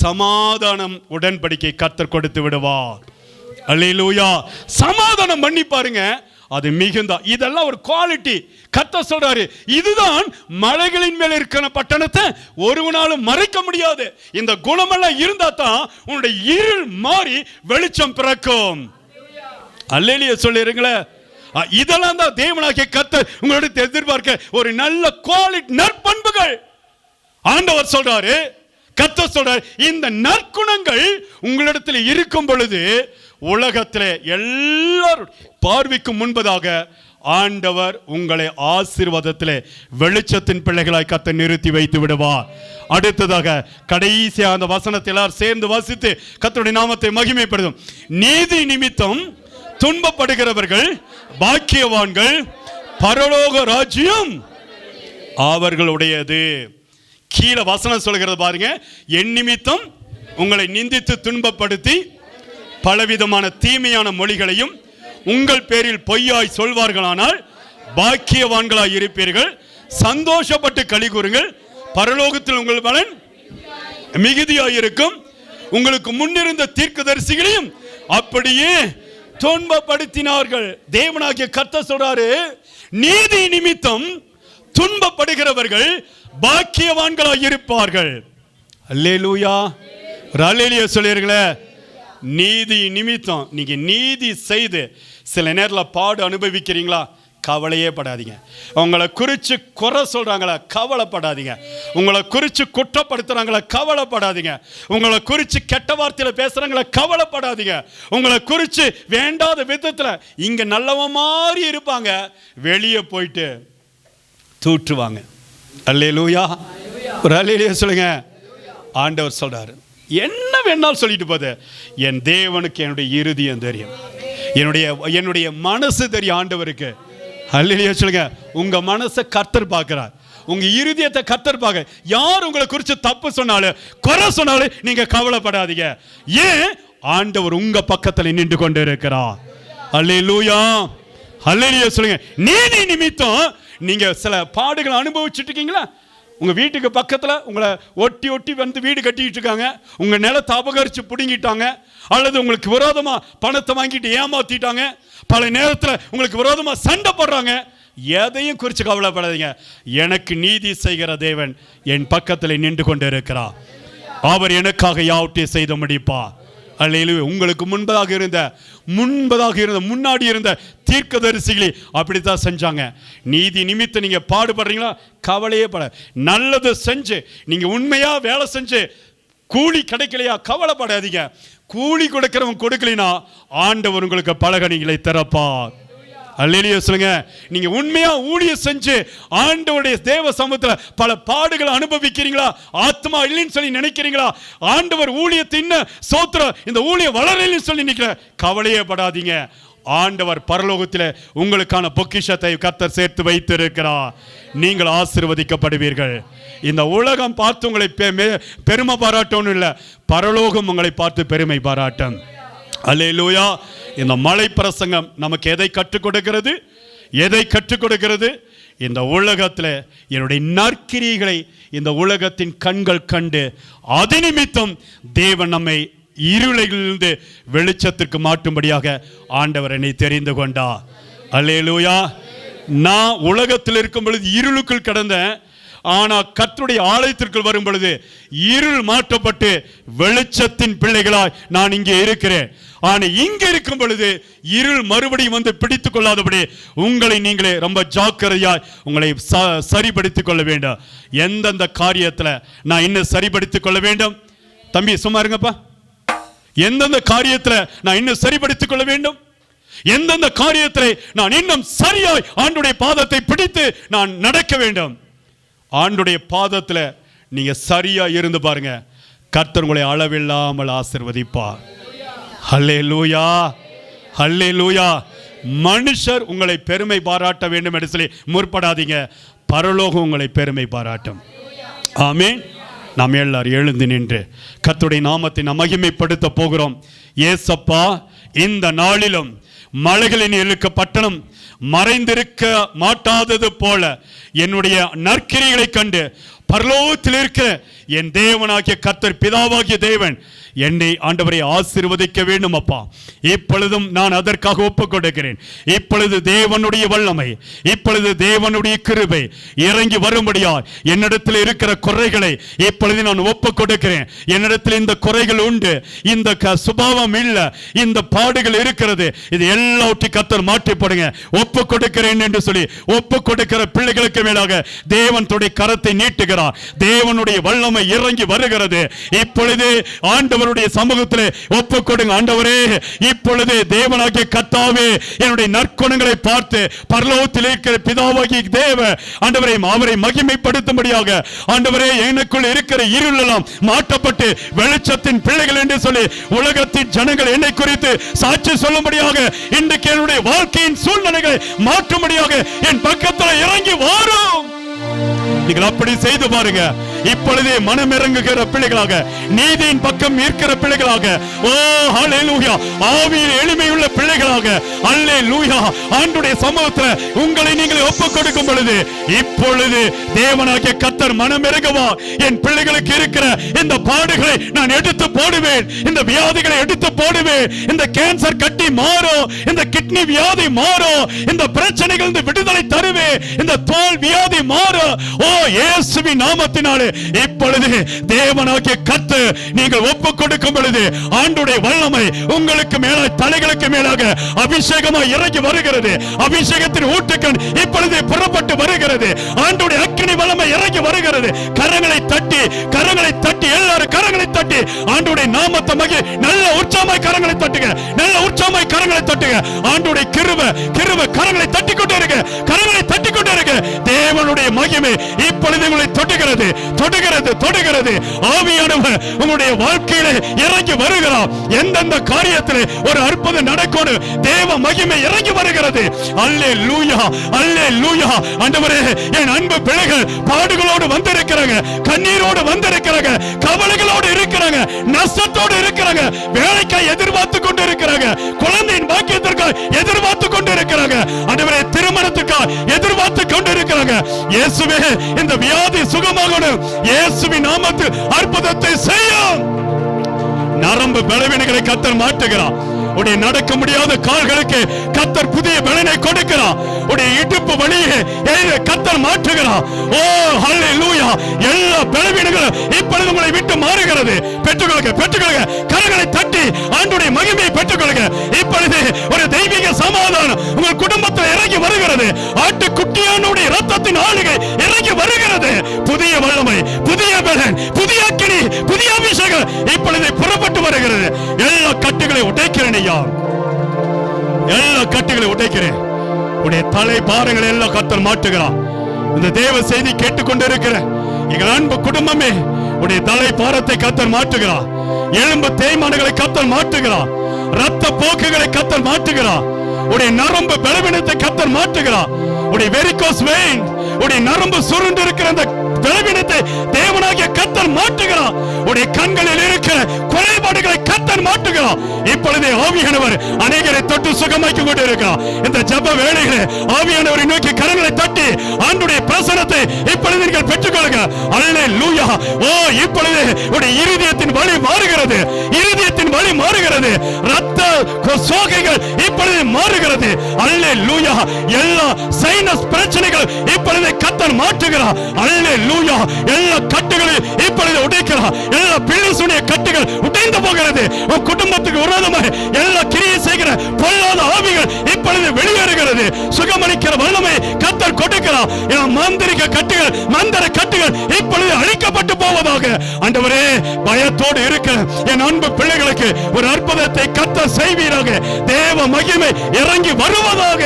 A: சமாதானம் உடன்படிக்கை கர்த்தர் கொடுத்து விடுவார். அல்லேலூயா. சமாதானம் பண்ணி பாருங்க, அது மிகுந்தா. இதெல்லாம் ஒரு குவாலிட்டி. கர்த்தர் சொல்றாரு, இதுதான் மலைகளின் மேல் இருக்கிற பட்டணத்தை ஒருவனாலும் மறைக்க முடியாது. இந்த குணமெல்லாம் இருந்தா தான் உன்னுடைய இருள் மாறி வெளிச்சம் பிறக்கும். அல்லேலூயா சொல்லிருங்களே. இதெல்லாம் தான் தேவனாகிய கர்த்தர் உங்களிடத்தில் எதிர்பார்க்க ஒரு நல்ல குவாலிட்டி, நற்பண்புகள். ஆண்டவர் சொல்றாரு, கர்த்தர் சொல்றாரு, இந்த நற்குணங்கள் உங்களிடத்தில் இருக்கும் பொழுது உலகத்திலே எல்லாரும் பார்வைக்கு முன்பதாக ஆண்டவர் உங்களை ஆசீர்வாதத்திலே வெளிச்சத்தின் பிள்ளைகளாய் கர்த்தர் நிறுத்தி வைத்து விடுவார். அடுத்ததாக கடைசியாக அந்த வசனத்தை எல்லாரும் சேர்ந்து வாசித்து கர்த்தருடைய நாமத்தை மகிமைப்படுத்தும். நீதி நிமித்தம் துன்பப்படுகிறவர்கள் பாக்கியவான்கள், பரலோக ராஜ்யம் அவர்களுடையது. கீழே வசனம் சொல்கிறது பாருங்க, என் நிமித்தம் உங்களை நிந்தித்து துன்பப்படுத்தி பலவிதமான தீமையான மொழிகளையும் உங்கள் பேரில் பொய்யாய் சொல்வார்களானால் பாக்கியவான்களாய் இருப்பீர்கள், சந்தோஷப்பட்டு களி கூறுங்கள், பரலோகத்தில் உங்கள் பலன் மிகுதியாய் இருக்கும். உங்களுக்கு முன்னிருந்த தீர்க்கதரிசிகளையும் அப்படியே துன்பப்படுத்தினார்கள். தேவனாகிய கர்த்தர் சொல்றாரு, நீதி நிமித்தம் துன்பப்படுகிறவர்கள் பாக்கியவான்களாய் இருப்பார்கள். அல்லேலூயா, அல்லேலூயா சொல்லிருங்களே. நீதி நிமித்தம் நீங்க நீதி செய்து சில நேரத்தில் பாடு அனுபவிக்கிறீங்களா, கவலையே படாதீங்க. உங்களை குறித்து குறை சொல்றாங்களா, கவலைப்படாதீங்க. உங்களை குறித்து குற்றப்படுத்துறாங்களா, கவலைப்படாதீங்க. உங்களை குறித்து கெட்ட வார்த்தையில பேசுறாங்களா, கவலைப்படாதீங்க. உங்களை குறித்து வேண்டாத விதத்தில் இங்க நல்லவன் மாதிரி இருப்பாங்க, வெளியே போயிட்டு தூற்றுவாங்க. அல்லேலூயா, ஒரு அல்லேலூயா சொல்லுங்க. ஆண்டவர் சொல்றாரு, என்ன வேணாலும் சொல்லிட்டு போது, என் தேவனுக்கு என்னுடைய இருதயம் தெரியும், என்னுடைய மனசு தெரியும் ஆண்டவருக்கு. அல்லேலூயா சொல்லுங்க. உங்க மனசை கர்த்தர் பார்க்கிறார், உங்க இருதயத்தை கர்த்தர் பார்க்க. யார் உங்களை குறித்து தப்பு சொன்னாலும் குறை சொன்னாலும் நீங்க கவலைப்படாதீங்க. ஏன்? ஆண்டவர் உங்க பக்கத்தில் நின்று கொண்டு இருக்கிறார். அல்லேலூயா, அல்லேலூயா சொல்லுங்க. நீதி நிமித்தம் நீங்க சில பாடுகளை அனுபவிச்சுட்டு இருக்கீங்களா? உங்க வீட்டுக்கு பக்கத்துல உங்களை ஒட்டி ஒட்டி வந்து வீடு கட்டிட்டு இருக்காங்க, உங்க நிலத்தை அபகரிச்சு பிடுங்கிட்டாங்க, அல்லது உங்களுக்கு விரோதமா பணத்தை வாங்கிட்டு ஏமாத்திட்டாங்க, பல நேரத்தில் உங்களுக்கு விரோதமா சண்டை போடுறாங்க. எதையும் குறித்து கவலைப்படாதீங்க. எனக்கு நீதி செய்கிற தேவன் என் பக்கத்தில் நின்று கொண்டு இருக்கிறார். அவர் எனக்காக யாவற்றையும் செய்து முடிப்பார். அல்லேலூயா. உங்களுக்கு முன்பதாக இருந்த முன்னாடி இருந்த தீர்க்கதரிசிகளை அப்படித்தான் செஞ்சாங்க. நீதி நிமித்தம் நீங்க பாடுபடுறீங்களா, கவலையே பட. நல்லது செஞ்சு நீங்க உண்மையா வேலை செஞ்சு கூலி கிடைக்கலையா, கவலைப்படாதீங்க. கூலி கொடுக்கிறவங்க கொடுக்கலைனா ஆண்டவர் உங்களுக்கு பலகணிகளை திறப்பார். அல்லேலூயா சொல்லுங்க. நீங்க உண்மையா ஊழியம் செஞ்சு ஆண்டவருடைய தேவ சமூகத்துல பல பாடுகளை அனுபவிக்கிறீங்களா, ஆத்மா இல்லைன்னு சொல்லி நினைக்கிறீங்களா, ஆண்டவர் ஊழியத்தை இன்னும் சோத்திரம் இந்த ஊழியம் வளரலைன்னு சொல்லி நினைக்கிற, கவலையே படாதீங்க. ஆண்டவர் பரலோகத்தில் உங்களுக்கான பொக்கிஷத்தை கர்த்தர் சேர்த்து வைத்திருக்கிறார். நீங்கள் ஆசீர்வதிக்கப்படுவீர்கள். இந்த உலகம் பார்த்து உங்களை பெருமை பாராட்டணும் இல்லை, பரலோகம் உங்களை பார்த்து பெருமை பாராட்டும். அல்லேலூயா. இந்த மலை பிரசங்கம் நமக்கு எதை கற்றுக் கொடுக்கிறது? இந்த உலகத்தில் என்னுடைய நற்கிரிகளை இந்த உலகத்தின் கண்கள் கண்டு அது நிமித்தம் தேவன் நம்மை இருளிலிருந்து வெளிச்சத்திற்கு மாற்றும்படியாக ஆண்டவர் என்னை தெரிந்து கொண்டார். அல்லேலூயா. நான் உலகத்தில் இருக்கும் பொழுது இருளுக்குள் கிடந்தேன், ஆனால் கர்த்தருடைய ஆலயத்திற்குள் வரும் பொழுது இருள் மாற்றப்பட்டு வெளிச்சத்தின் பிள்ளைகளாய் நான் இங்கே இருக்கிறேன். ஆனால் இங்கே இருக்கும் பொழுது இருள் மறுபடியும் வந்து பிடித்துக் கொள்ளாதபடி உங்களை நீங்களே ரொம்ப ஜாக்கிரதையாய் உங்களை சரிபடுத்திக் கொள்ள வேண்டும். எந்தெந்த காரியத்தில் நான் இன்னும் சரிபடுத்திக் கொள்ள வேண்டும்? தம்பி சும்மா இருங்கப்பா. எந்தெந்த காரியத்தில் நான் இன்னும் சரிபடுத்திக் கொள்ள வேண்டும்? எந்தெந்த காரியத்தில் நான் இன்னும் சரியாய் ஆண்டுடைய பாதத்தை பிடித்து நான் நடக்க வேண்டும்? ஆண்டுடைய பாதத்தில் நீங்க சரியா இருந்து பாருங்க, கர்த்தர் உங்களை அளவில்லாமல் ஆசீர்வதிப்பார். ஹல்லேலூயா, ஹல்லேலூயா. மனுஷர் உங்களை பெருமை பாராட்ட வேண்டும் என்று சொல்லி முற்படாதீங்க, பரலோகம் உங்களை பெருமை பாராட்டும். ஆமென். நாம் எல்லாரும் எழுந்து நின்று கர்த்தருடைய நாமத்தை நாம் மகிமைப்படுத்த போகிறோம். ஏசப்பா, இந்த நாளிலும் மலைகளின் எழுக்க பட்டணம் மறைந்திருக்க மாட்டாதது போல என்னுடைய நற்கிரிகளை கண்டு பரலோகத்தில் இருக்க என் தேவனாகிய கர்த்தர் பிதாவாகிய தேவன் என்னை ஆண்டவரை ஆசீர்வதிக்க வேண்டும் அப்பா. இப்பொழுதும் நான் அதற்காக ஒப்புக் கொடுக்கிறேன். இப்பொழுது தேவனுடைய வல்லமை, இப்பொழுது தேவனுடைய கிருபை இறங்கி வரும்படியா என்னிடத்தில் இருக்கிற குறைகளை இப்பொழுது நான் ஒப்புக் கொடுக்கிறேன். என்னிடத்தில் இந்த குறைகள் உண்டு, இந்த சுபாவம் இல்ல, இந்த பாடுகள் இருக்கிறது, இது எல்லாவற்றையும் கர்த்தர் மாற்றி போடுங்க, ஒப்புக் கொடுக்கிறேன் என்று சொல்லி ஒப்புக் கொடுக்கிற பிள்ளைகளுக்கு மேலாக தேவன் தன்னுடைய கரத்தை நீட்டுகிறார். தேவனுடைய வல்லமை இறங்கி வருகிறது. இப்பொழுது ஆண்டவருடைய சமூகத்திலே ஒப்புக் கொடுங்க. ஆண்டவரே, இப்பொழுது தேவனாகிய கர்த்தாவே, என்னுடைய நற்குணங்களை பார்த்து பரலோகத்தில் இருக்கிற பிதாவாகிய தேவ ஆண்டவரே அவரை மகிமைப்படுத்தும்படியாக ஆண்டவரே எனக்குள் இருக்கிற இருள் எல்லாம் மாற்றப்பட்டு வெளிச்சத்தின் பிள்ளைகள் என்று சொல்லி உலகத்தின் ஜனங்கள் என்னை குறித்து சாட்சி சொல்லும்படியாக இன்றைக்கு என்னுடைய வாழ்க்கையின் சூழ்நிலைகளை மாற்றும்படியாக என் பக்கத்தில் இறங்கி வாரும். நீங்கள் அப்படி செய்து பாருங்க. இப்பொழுதே மனம் இறங்குகிற பிள்ளைகளாக, நீதியின் பக்கம் இருக்கிற பிள்ளைகளாக, ஓ ஹல்லேலூயா, ஆவியில் எளிமையுள்ள பிள்ளைகளாக, ஹல்லேலூயா, ஆண்டவருடைய சமூகத்தில் உங்களை நீங்கள் ஒப்புக் கொடுக்கும் பொழுது இப்பொழுது தேவனாகிய கர்த்தர் மனம் இறங்குவா. என் பிள்ளைகளுக்கு இருக்கிற இந்த பாடுகளை நான் எடுத்து போடுவேன், இந்த வியாதிகளை எடுத்து போடுவேன், இந்த கேன்சர் கட்டி மாறும், இந்த கிட்னி வியாதி மாறும், இந்த பிரச்சனைகள் விடுதலை தருவேன், இந்த தோல் வியாதி மாறும். ஓ இயேசுவின் நாமத்தினாலே இப்பொழுது தேவனாகிய கர்த்தர் நீங்கள் ஒப்புக் கொடுக்கும் பொழுது ஆண்டவருடைய வல்லமை உங்களுக்கு மேலாக, தலைகளுக்கு மேலாக அபிஷேகமாய் இறங்கி வருகிறது. அபிஷேகத்தின் ஊற்றுக்கண் இப்பொழுது புறப்பட்டு வருகிறது. ஆண்டவருடைய அக்கினி வல்லமை இறங்கி வருகிறது. கரங்களை தட்டி எல்லாரும் கரங்களை தட்டி ஆண்டவருடைய நாமத்தை மகி நல்ல உற்சாகமாய் கரங்களை தட்டுங்க, நல்ல உற்சாகமாய் கரங்களை தட்டுங்க. ஆண்டவருடைய கிருபை கரங்களை தட்டி கொண்டே இருக்க, கரங்களை தட்டி கொண்டே இருக்க. தேவனுடைய மகிமை இப்பொழுது உங்களை தொடுகிறது. ஆவியானவர் உங்களுடைய வாழ்க்கையிலே இறங்கி வருகிறார். எந்தெந்த காரியத்தில் ஒரு அற்புதம் நடக்கணும், தேவ மகிமை இறங்கி வருகிறது. அல்லேலூயா, அல்லேலூயா. ஆண்டவரே, என் அன்பு பிள்ளைகள் பாடுகளோடு வந்திருக்கிறாங்க, கண்ணீரோடு வந்திருக்கிறாங்க, கவலைகளோடு இருக்கிறாங்க, நஷ்டத்தோடு இருக்கிறாங்க, வேலைக்காய் எதிர்பார்த்து கொண்டு இருக்கிறாங்க, குழந்தையின் பாக்கியத்திற்காக எதிர்பார்த்து கொண்டு இருக்கிறாங்க, ஆண்டவரே திருமணத்துக்காக எதிர்பார்த்து கொண்டு இருக்கிறாங்க. இயேசுவே, இந்த வியாதி சுகமாகணும், இயேசுவின் நாமத்தில் அற்புதத்தை செய்யும். நரம்பு பலவீனங்களை கர்த்தர் மாற்றுகிறார். உடைய நடக்க முடியாத கால்களுக்கு கர்த்தர் புதிய பலனை கொடுக்கிறார். உடைய இடுப்பு வலியை கர்த்தர் மாற்றுகிறார். ஓ ஹல்லேலூயா. எல்லா பலவீனங்களும் இப்பொழுது உங்களை விட்டு மாறுகிறது. பெற்றுக்கொள்ளுங்க. கரங்களை தட்டி ஆண்டவருடைய மகிமையை பெற்றுக்கொள்ளுங்க. இப்பொழுது ஒரு தெய்வீக சமாதானம் உங்கள் குடும்பத்தில் இறங்கி வருகிறது. ஆட்டுக்குட்டியானுடைய இரத்தத்தின் ஆளுகை இறங்கி வருகிறது. புதிய வல்லமை, புதிய பலன், புதிய அக்கினி, புதிய அபிஷேகம் இப்பொழுது புறப்பட்டு வருகிறது. எல்லா கட்டுகளை உடைக்கிறேன் ஐயா, எல்லா கட்டுகளை உடைக்கிறேன். உடைய தலை பாரங்களை எல்லாம் கர்த்தர் மாற்றுகிறார். இந்த தேவ செய்தி கேட்டுக்கொண்டிருக்கிற எங்கள் அன்பு குடும்பமே, உடைய தலை பாரத்தை கர்த்தர் மாற்றுகிறார். எலும்பு தேய்மானங்களை கர்த்தர் மாற்றுகிறார். ரத்த போக்குகளை கர்த்தர் மாற்றுகிறார். உடைய நரம்பு பலவீனத்தை கர்த்தர் மாற்றுகிறார். உடைய வெரிகோஸ் வெயின், உடைய நரம்பு சுருண்டு இருக்கிற அந்த பலவீனத்தை தேவனாகிய கர்த்தர் மாற்றுகிறார். உடைய கண்களில் இருக்கிற குறைபாடுகளை கர்த்தர் மாற்றுகிறார். இப்பொழுது ஆவியானவர் அநேகரை தொட்டு சுகமாக்கி கொண்டு இருக்கிறார். இந்த ஜெப வேளையிலே ஆவியானவரை நோக்கி கரங்களை தட்டி ஆண்டவருடைய பிரசன்னத்தை இப்பொழுது நீங்கள் பெற்றுக்கொள்ளுங்க. அல்லேலூயா. ஓ இப்பொழுது உடைய இருதயத்தின் வலி மாறுகிறது, இருதயத்தின் வலி மாறுகிறது, ரத்த சோகைகள் இப்பொழுது மாறுகிறது. அல்லேலூயா. எல்லா சைனஸ் பிரச்சனைகள் இப்பொழுது கர்த்தர் மாற்றுகிறார். அல்லேலூயா. எல்லா கட்டுகளை இப்பொழுது உடைக்கிறார். எல்லா பிள்ளைசுடைய கட்டுகள் உடைந்து போகிறது. உன் குடும்பத்துக்கு விரோதமாக எல்லா கிரியை செய்கிற பொல்லாத ஆவிகள் இப்பொழுது வெளியேறுகிறது. சுகமளிக்கிற வல்லமை கர்த்தர் கொடுக்கிறார். மாந்திரிக கட்டுகள், மந்திர கட்டுகள் இப்பொழுது அழிக்கப்பட்டு போவதாக. ஆண்டவரே, பயத்தோடு இருக்கிற என் அன்பு பிள்ளைகளுக்கு ஒரு அற்புதத்தை கர்த்தர் செய்வீராக. தேவ மகிமை இறங்கி வருவதாக.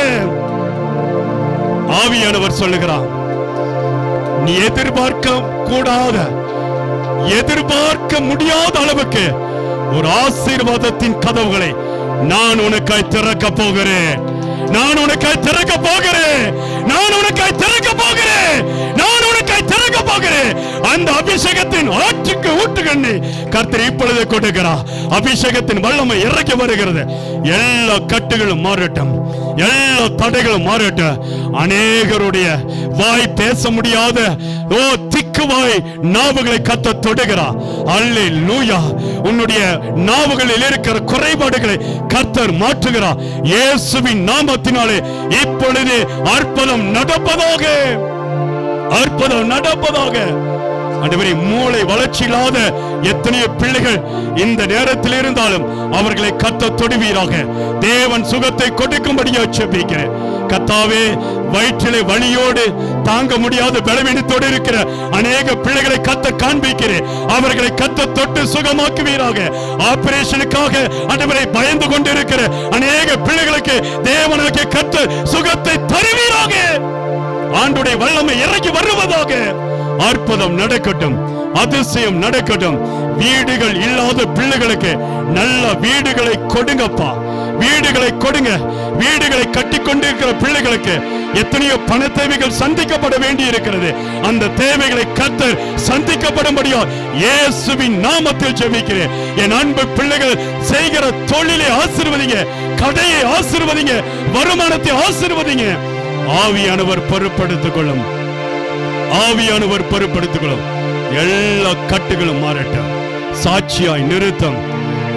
A: ஆவியானவர் சொல்லுகிறார், நீ எதிர்பார்க்க கூடாத, எதிர்பார்க்க முடியாத அளவுக்கு ஒரு ஆசீர்வாதத்தின் கதவுகளை நான் உனக்காய் திறக்க போகிறேன். நான் உனக்காய் திறக்க போகிறேன். நான் உனக்காய் திறக்க போகிறேன். நான் உனக்காய் திறக்க போகிறேன். அந்த அபிஷேகத்தின் ஆற்றுக்கு ஊற்றுகண்ணி கர்த்தர் இப்பொழுது கொடுக்கிறார். அபிஷேகத்தின் வல்லமை இறக்கி வருகிறது. எல்லா கட்டுகளும் மாறட்டும், எல்லா தடைகளும் மாறட்டும். அநேகருடைய வாய் பேச முடியாத திக்கு இலக்குவாய் நாவுகளை கத்த தொடுகிறார். அல்லேலூயா. உன்னுடைய நாவுகளில் இருக்கிற குறைபாடுகளை கர்த்தர் மாற்றுகிறார். இயேசுவின் நாமத்தினாலே இப்பொழுது அற்புதம் நடப்பதாக, அற்புதம் நடப்பதாக. ஆண்டவரே, மூளை வளர்ச்சி இல்லாத எத்தனையோ பிள்ளைகள் இந்த நேரத்தில் இருந்தாலும் அவர்களை கத்த தொடுவீராக. தேவன் சுகத்தை கொடுக்கும்படியா ஜெபிக்கிறேன். கர்த்தாவே, வயிற்றிலே வலியோடு தாங்க முடியாத பலவீனத்தோடு இருக்கிற அநேக பிள்ளைகளை கத்த காண்பிக்கிறேன். அவர்களை கத்த தொட்டு சுகமாக்குவீராக. ஆபரேஷனுக்காக ஆண்டவரை பயந்து கொண்டிருக்கிற அநேக பிள்ளைகளுக்கு தேவனாகிய கத்த சுகத்தை தருவீராக. ஆண்டுடைய வல்லமை இறங்கி வருவதாக. அற்புதம் நடக்கட்டும், அதிசயம் நடக்கட்டும். வீடுகள் இல்லாத பிள்ளைகளுக்கு நல்ல வீடுகளை கொடுங்கப்பா, வீடுகளை கொடுங்க. வீடுகளை கட்டி கொண்டிருக்கிற பிள்ளைகளுக்கு எத்தனையோ பண தேவைகள் சந்திக்கப்பட வேண்டி இருக்கிறது. அந்த தேவைகளை கர்த்தர் சந்திக்கப்படும்படியா இயேசுவின் நாமத்தில் ஜெபிக்கிறேன். என் அன்பு பிள்ளைகள் செய்கிற தொழிலை ஆசீர்வதிங்க, கடையை ஆசீர்வதிங்க, வருமானத்தை ஆசீர்வதிங்க. ஆவியானவர் பொறுப்படுத்திக் கொள்ளும், ஆவியானவர் பொறுப்படுத்திக் கொள்ளும். எல்லா கட்டுகளும் மாறட்டும், சாட்சியாய் நிறுத்தம்.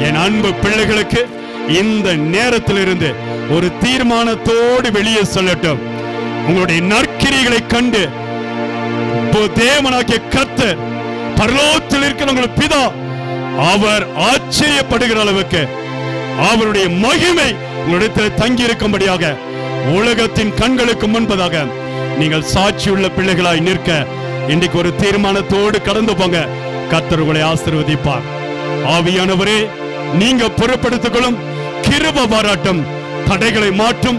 A: என் அன்பு பிள்ளைகளுக்கு இந்த நேரத்தில் இருந்து ஒரு தீர்மானத்தோடு வெளியே சொல்லட்டும். உங்களுடைய நற்கிரிகளை கண்டு தேவனாகிய கர்த்தர், பரலோகத்தில் இருக்கிற உங்கள் பிதா, அவர் ஆச்சரியப்படுகிற அளவுக்கு அவருடைய மகிமை உங்களிடத்தில் தங்கி இருக்கும்படியாக உலகத்தின் கண்களுக்கு முன்பதாக நீங்கள் சாட்சியுள்ள பிள்ளைகளாய் நிற்க இன்றைக்கு ஒரு தீர்மானத்தோடு கடந்து போங்க. கர்த்தர் உங்களை ஆசீர்வதிப்பார். ஆவியானவரே, நீங்க பொறுப்படுத்திக் கொள்ளும். கிருபை பாராட்டும், தடைகளை மாற்றும்,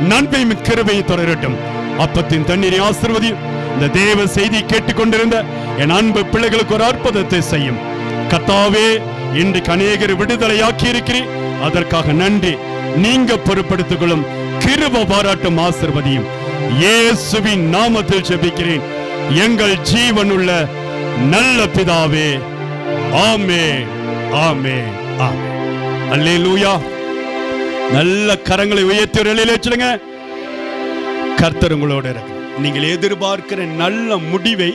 A: நன்மையும் கிருபையை தொடரட்டும். அப்பத்தின் தண்ணீரை ஆசீர்வதி. இந்த தேவ செய்தி கேட்டுக்கொண்டிருந்த என் அன்பு பிள்ளைகளுக்கு ஒரு அற்புதத்தை செய்யும். கர்த்தாவே, இன்றைக்கு அநேகர் விடுதலையாக்கி இருக்கிறீர், அதற்காக நன்றி. நீங்க பொறுப்படுத்திக் கொள்ளும், கிருபை பாராட்டும், ஆசீர்வதியும். இயேசுவின் நாமத்தில் ஜெபிக்கிறேன் எங்கள் ஜீவனுள்ள நல்ல பிதாவே. ஆமென், ஆமென், ஆமென். அல்லேலூயா. நல்ல கரங்களை உயர்த்தி சொல்லுங்க. கர்த்தர் உங்களோட இருக்கு. நீங்கள் எதிர்பார்க்கிற நல்ல முடிவை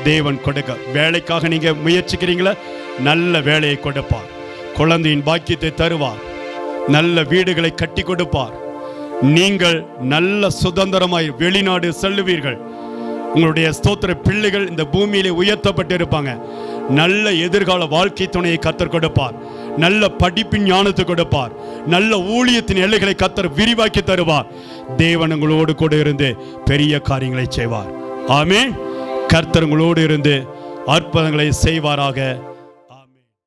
A: தேவன் கொடுக்க. வேலைக்காக நீங்க முயற்சிக்கிறீங்களா? நல்ல வேலையை கொடுப்பார். குழந்தையின் பாக்கியத்தை தருவார். நல்ல வீடுகளை கட்டி கொடுப்பார். நீங்கள் நல்ல சுதந்திரமாய் வெளிநாடு செல்லுவீர்கள். உங்களுடைய ஸ்தோத்திர பிள்ளைகள் இந்த பூமியிலே உயர்த்தப்பட்டு இருப்பாங்க. நல்ல எதிர்கால வாழ்க்கை துணையை கர்த்தர் கொடுப்பார். நல்ல படிப்பின் ஞானத்தை கொடுப்பார். நல்ல ஊழியத்தின் எல்லைகளை கர்த்தர் விரிவாக்கி தருவார். தேவன் உங்களோடு கூட இருந்து பெரிய காரியங்களை செய்வார். ஆமென். கர்த்தர் உங்களோடு இருந்து அற்புதங்களை செய்வாராக.